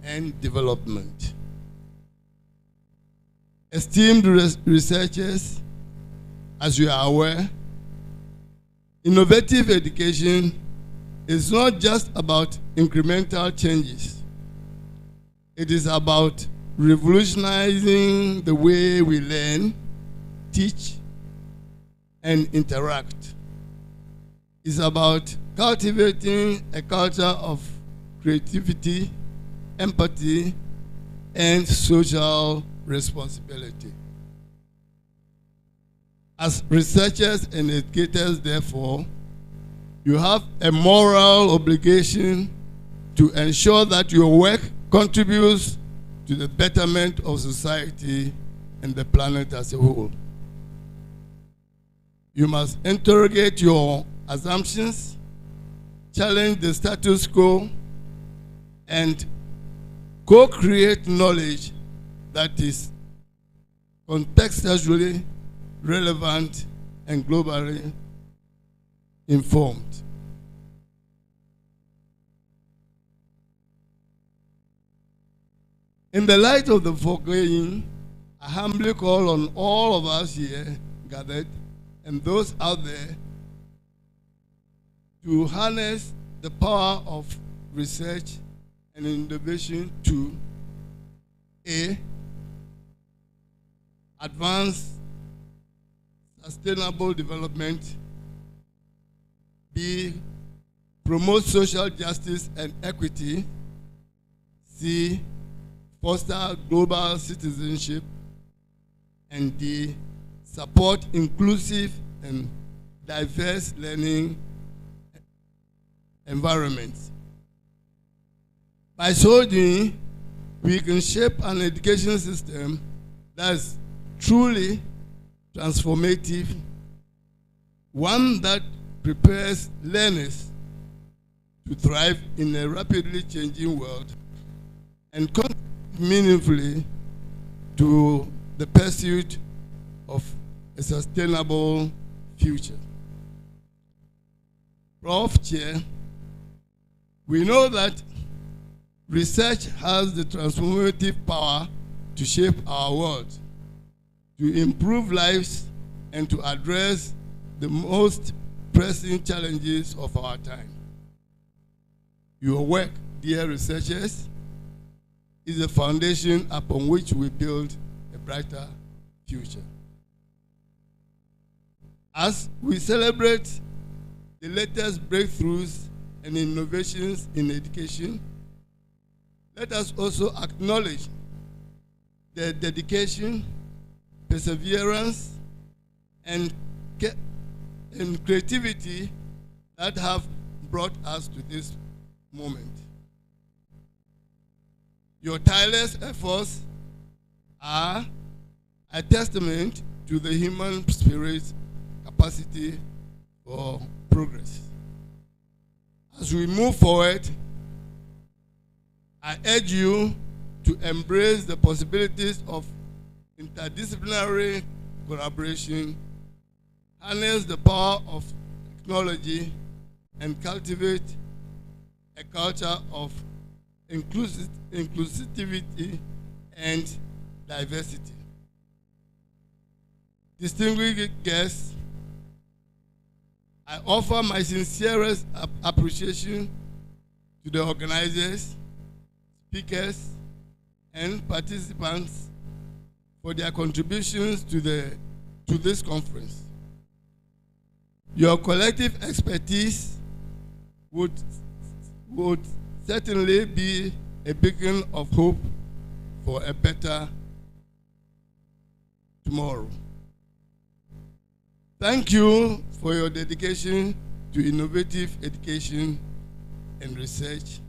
and development. Esteemed researchers, as you are aware, innovative education is not just about incremental changes. It is about revolutionizing the way we learn, teach, and interact. It's about cultivating a culture of creativity, empathy, and social responsibility. As researchers and educators, therefore, you have a moral obligation to ensure that your work contributes to the betterment of society and the planet as a whole. You must interrogate your assumptions, challenge the status quo, and co-create knowledge that is contextually relevant and globally informed. In the light of the foregoing, I humbly call on all of us here gathered and those out there to harness the power of research and innovation to A, advance sustainable development, B, promote social justice and equity, C, foster global citizenship, and D, support inclusive and diverse learning environments. By so doing, we can shape an education system that's truly transformative, one that prepares learners to thrive in a rapidly changing world and contribute meaningfully to the pursuit of a sustainable future. Prof. Chair, we know that research has the transformative power to shape our world, to improve lives, and to address the most pressing challenges of our time. Your work, dear researchers, is the foundation upon which we build a brighter future. As we celebrate the latest breakthroughs and innovations in education, let us also acknowledge the dedication, perseverance, and creativity that have brought us to this moment. Your tireless efforts are a testament to the human spirit's capacity for progress. As we move forward, I urge you to embrace the possibilities of interdisciplinary collaboration, harness the power of technology, and cultivate a culture of inclusivity and diversity. Distinguished guests, I offer my sincerest appreciation to the organizers, speakers, and participants for their contributions to this conference. Your collective expertise would certainly be a beacon of hope for a better tomorrow. Thank you for your dedication to innovative education and research.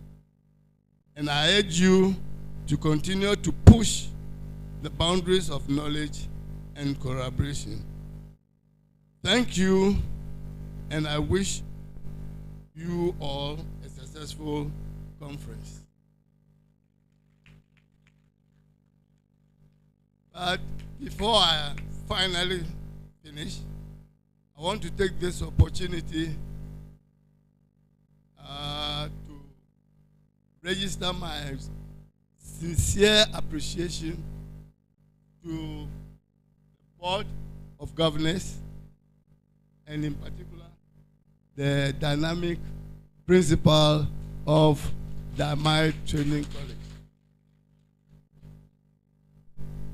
And I urge you to continue to push the boundaries of knowledge and collaboration. Thank you, and I wish you all a successful conference. But before I finally finish, I want to take this opportunity to register my sincere appreciation to the Board of Governors, and in particular, the dynamic principal of Dambai Training College.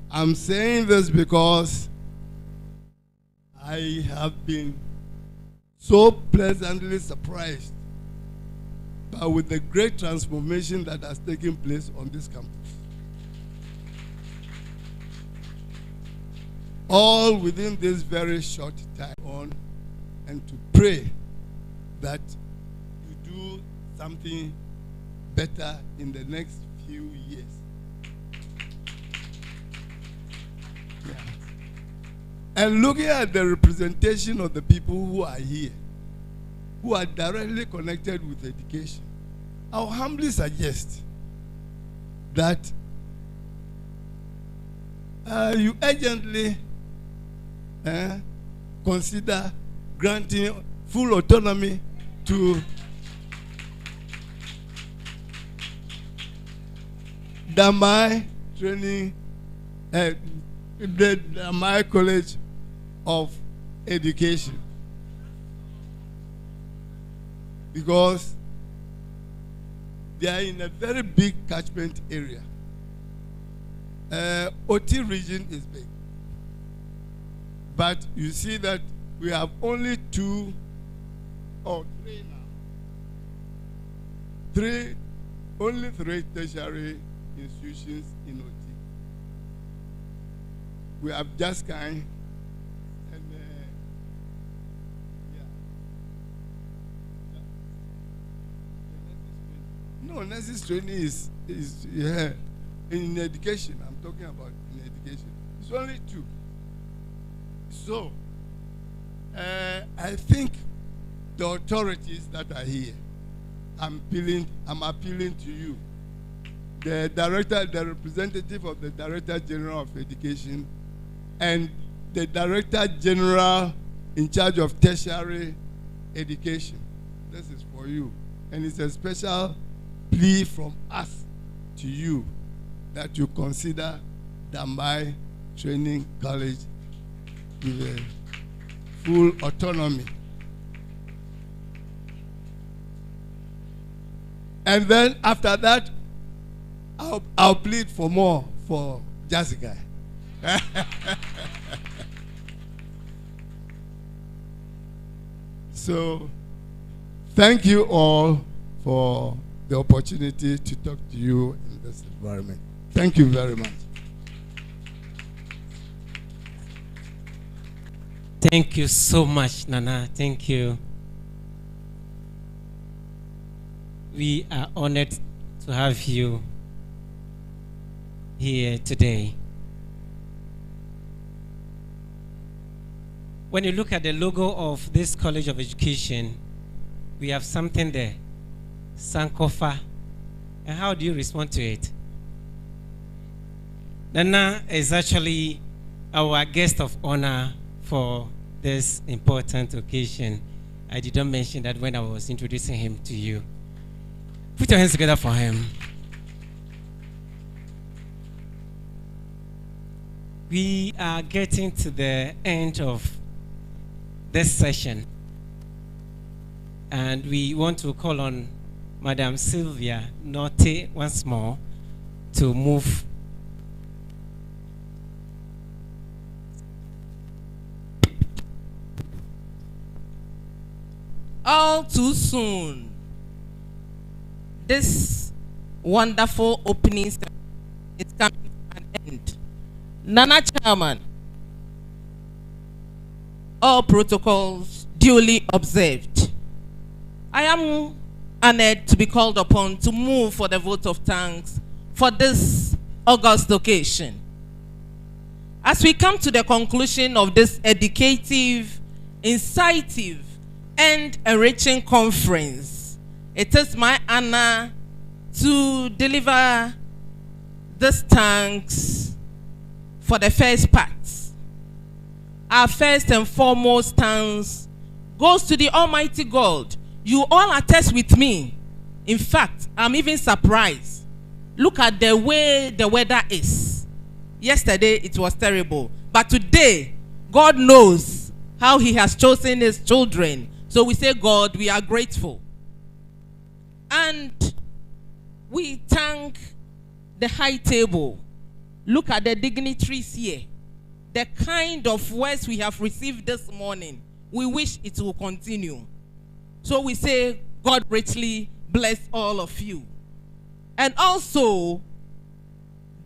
I'm saying this because I have been so pleasantly surprised with the great transformation that has taken place on this campus. All within this very short time on, and to pray that you do something better in the next few years. Yeah. And looking at the representation of the people who are here, who are directly connected with education, I'll humbly suggest that you urgently consider granting full autonomy to Dambai Training, the Dambai College of Education, because they are in a very big catchment area. OT region is big, but you see that we have only 2 or 3 now. Only 3 tertiary institutions in OT. We have just kind and no, nurses training is yeah, in education. I'm talking about in education. It's only 2. So I think the authorities that are here, I'm appealing to you. The director, the representative of the Director General of Education, and the Director General in charge of tertiary education. This is for you. And it's a special plea from us to you that you consider Dambai Training College with a full autonomy. And then after that, I'll plead for more for Jessica. So, thank you all for the opportunity to talk to you in this environment. Thank you very much. Thank you so much, Nana. Thank you. We are honored to have you here today. When you look at the logo of this College of Education, we have something there, Sankofa. And how do you respond to it? Nana is actually our guest of honor for this important occasion. I did not mention that when I was introducing him to you. Put your hands together for him. We are getting to the end of this session, and we want to call on Madam Sylvia Norte once more to move. All too soon, this wonderful opening is coming to an end. Nana Chairman, all protocols duly observed. I am honored to be called upon to move for the vote of thanks for this August occasion. As we come to the conclusion of this educative, incisive, and enriching conference, it is my honor to deliver this thanks for the first part. Our first and foremost thanks goes to the Almighty God. You all attest with me. In fact, I'm even surprised. Look at the way the weather is. Yesterday, it was terrible. But today, God knows how he has chosen his children. So we say, God, we are grateful. And we thank the high table. Look at the dignitaries here. The kind of words we have received this morning, we wish it will continue. So we say, God richly bless all of you. And also,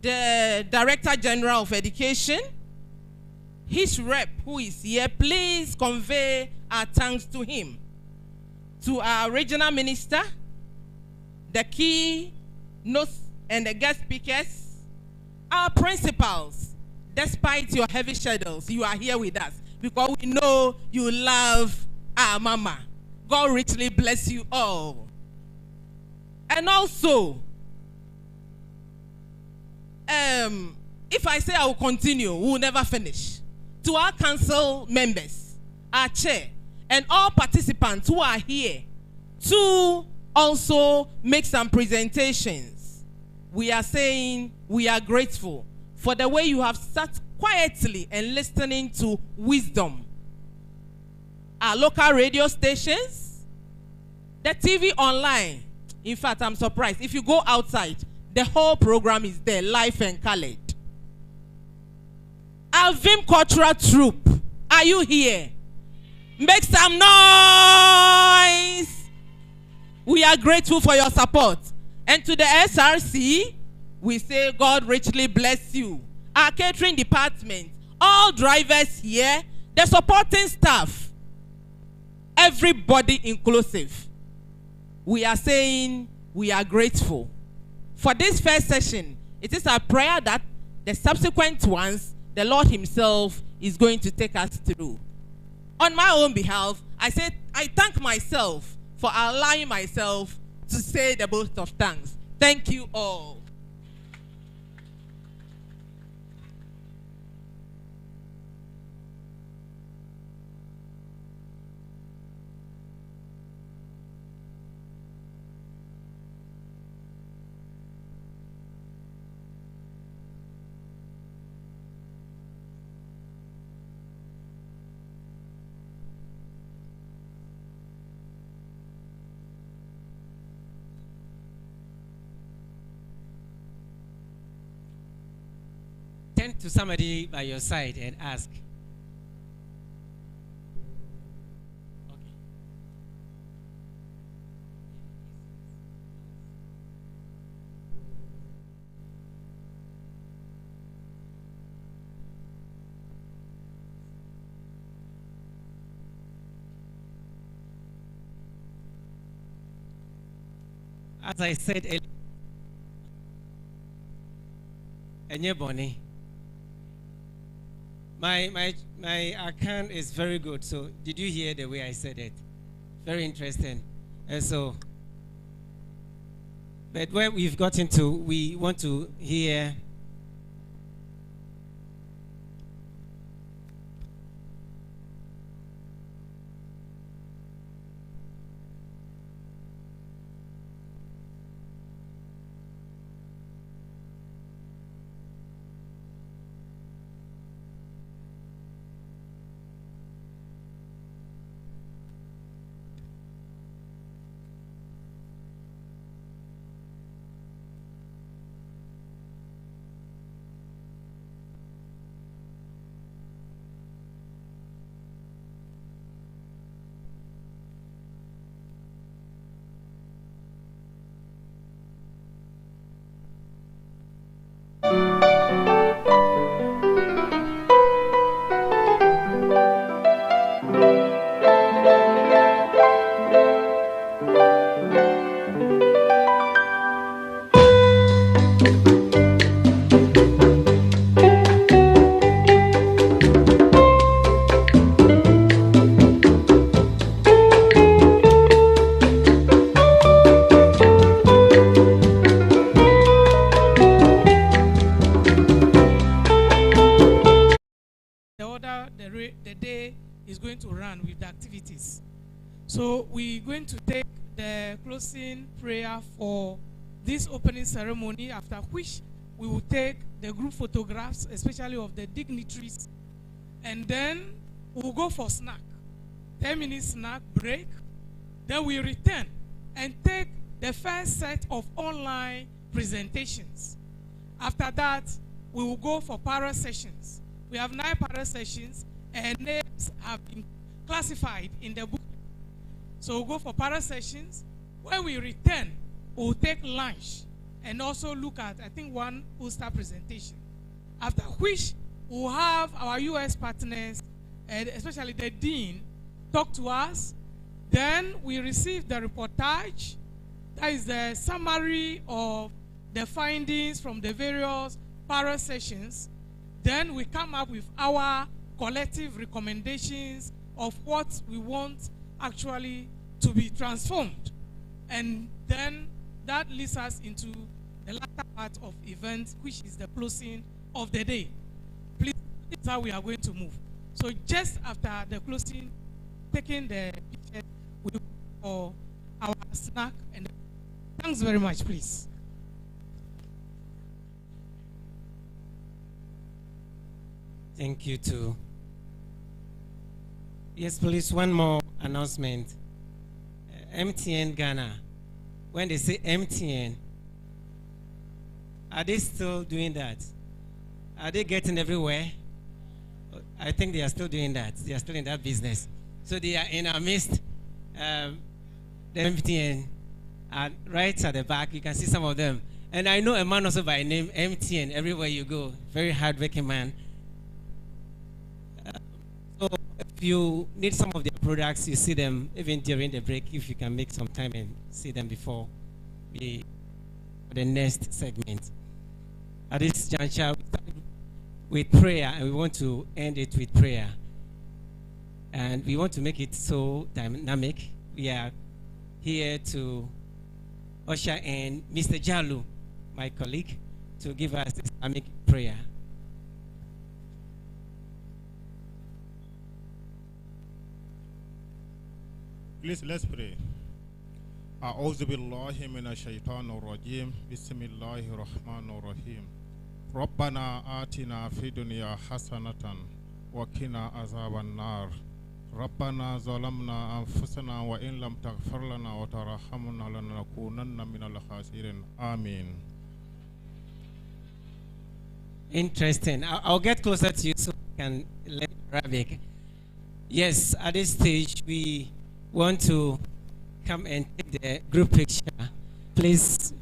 the Director General of Education, his rep who is here, please convey our thanks to him. To our regional minister, the key notes and the guest speakers, our principals, despite your heavy schedules, you are here with us because we know you love our mama. God richly bless you all. And also, if I say I will continue, we will never finish. To our council members, our chair, and all participants who are here to also make some presentations, we are saying we are grateful for the way you have sat quietly and listening to wisdom. Our local radio stations, the TV online. In fact, I'm surprised. If you go outside, the whole program is there, live and colored. Our Vim Cultural Troupe, are you here? Make some noise. We are grateful for your support. And to the SRC, we say God richly bless you. Our catering department, all drivers here, the supporting staff, everybody inclusive. We are saying we are grateful. For this first session, it is our prayer that the subsequent ones, the Lord himself is going to take us through. On my own behalf, I thank myself for allowing myself to say the vote of thanks. Thank you all. Turn to somebody by your side and ask. Okay. As I said earlier, Bonnie. My account is very good. So did you hear the way I said it? Very interesting. And so, but where we've gotten to, we want to hear with the activities. So we're going to take the closing prayer for this opening ceremony, after which we will take the group photographs, especially of the dignitaries, and then we'll go for snack. 10-minute snack break. Then we return and take the first set of online presentations. After that, we will go for para sessions. We have 9 para sessions, and names have been classified in the book. So we'll go for para sessions. When we return, we'll take lunch and also look at, I think, one poster presentation. After which, we'll have our U.S. partners, and especially the dean, talk to us. Then we receive the reportage. That is the summary of the findings from the various para sessions. Then we come up with our collective recommendations of what we want actually to be transformed. And then that leads us into the latter part of event, which is the closing of the day. Please, this is how we are going to move. So just after the closing, taking the picture, we will go for our snack. And thanks very much, please. Thank you too. Yes, please, one more announcement. MTN Ghana, when they say MTN, are they still doing that? Are they getting everywhere? I think they are still doing that. They are still in that business. So they are in our midst. The MTN are right at the back. You can see some of them. And I know a man also by name MTN everywhere you go. Very hardworking man. So if you need some of their products, you see them even during the break, if you can make some time and see them before the next segment. At this juncture, we started with prayer, and we want to end it with prayer. And we want to make it so dynamic. We are here to usher in Mr. Jalu, my colleague, to give us Islamic prayer. Please, let's pray. أعوذ بالله من الشيطان الرجيم بسم الله الرحمن الرحيم ربنا آتنا في الدنيا حسنة وقنا عذاب النار ربنا ظلمنا أنفسنا وإن لم تغفر لنا وترحمنا لنكونن من الخاسرين آمين. Interesting. I'll get closer to you so you can learn Arabic. Yes, at this stage we want to come and take the group picture. Please,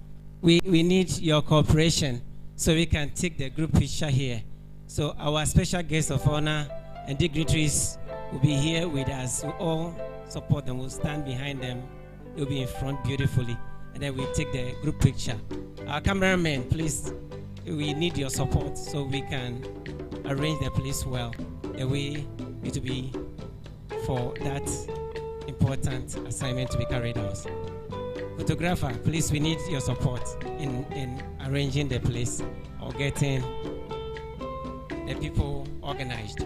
we need your cooperation so we can take the group picture here. So our special guests of honor and dignitaries will be here with us. We'll all support them. We'll stand behind them. They'll be in front beautifully. And then we'll take the group picture. Our cameraman, please, we need your support so we can arrange the place well. The way it will be for that important assignment to be carried out. Photographer, please, we need your support in arranging the place or getting the people organized.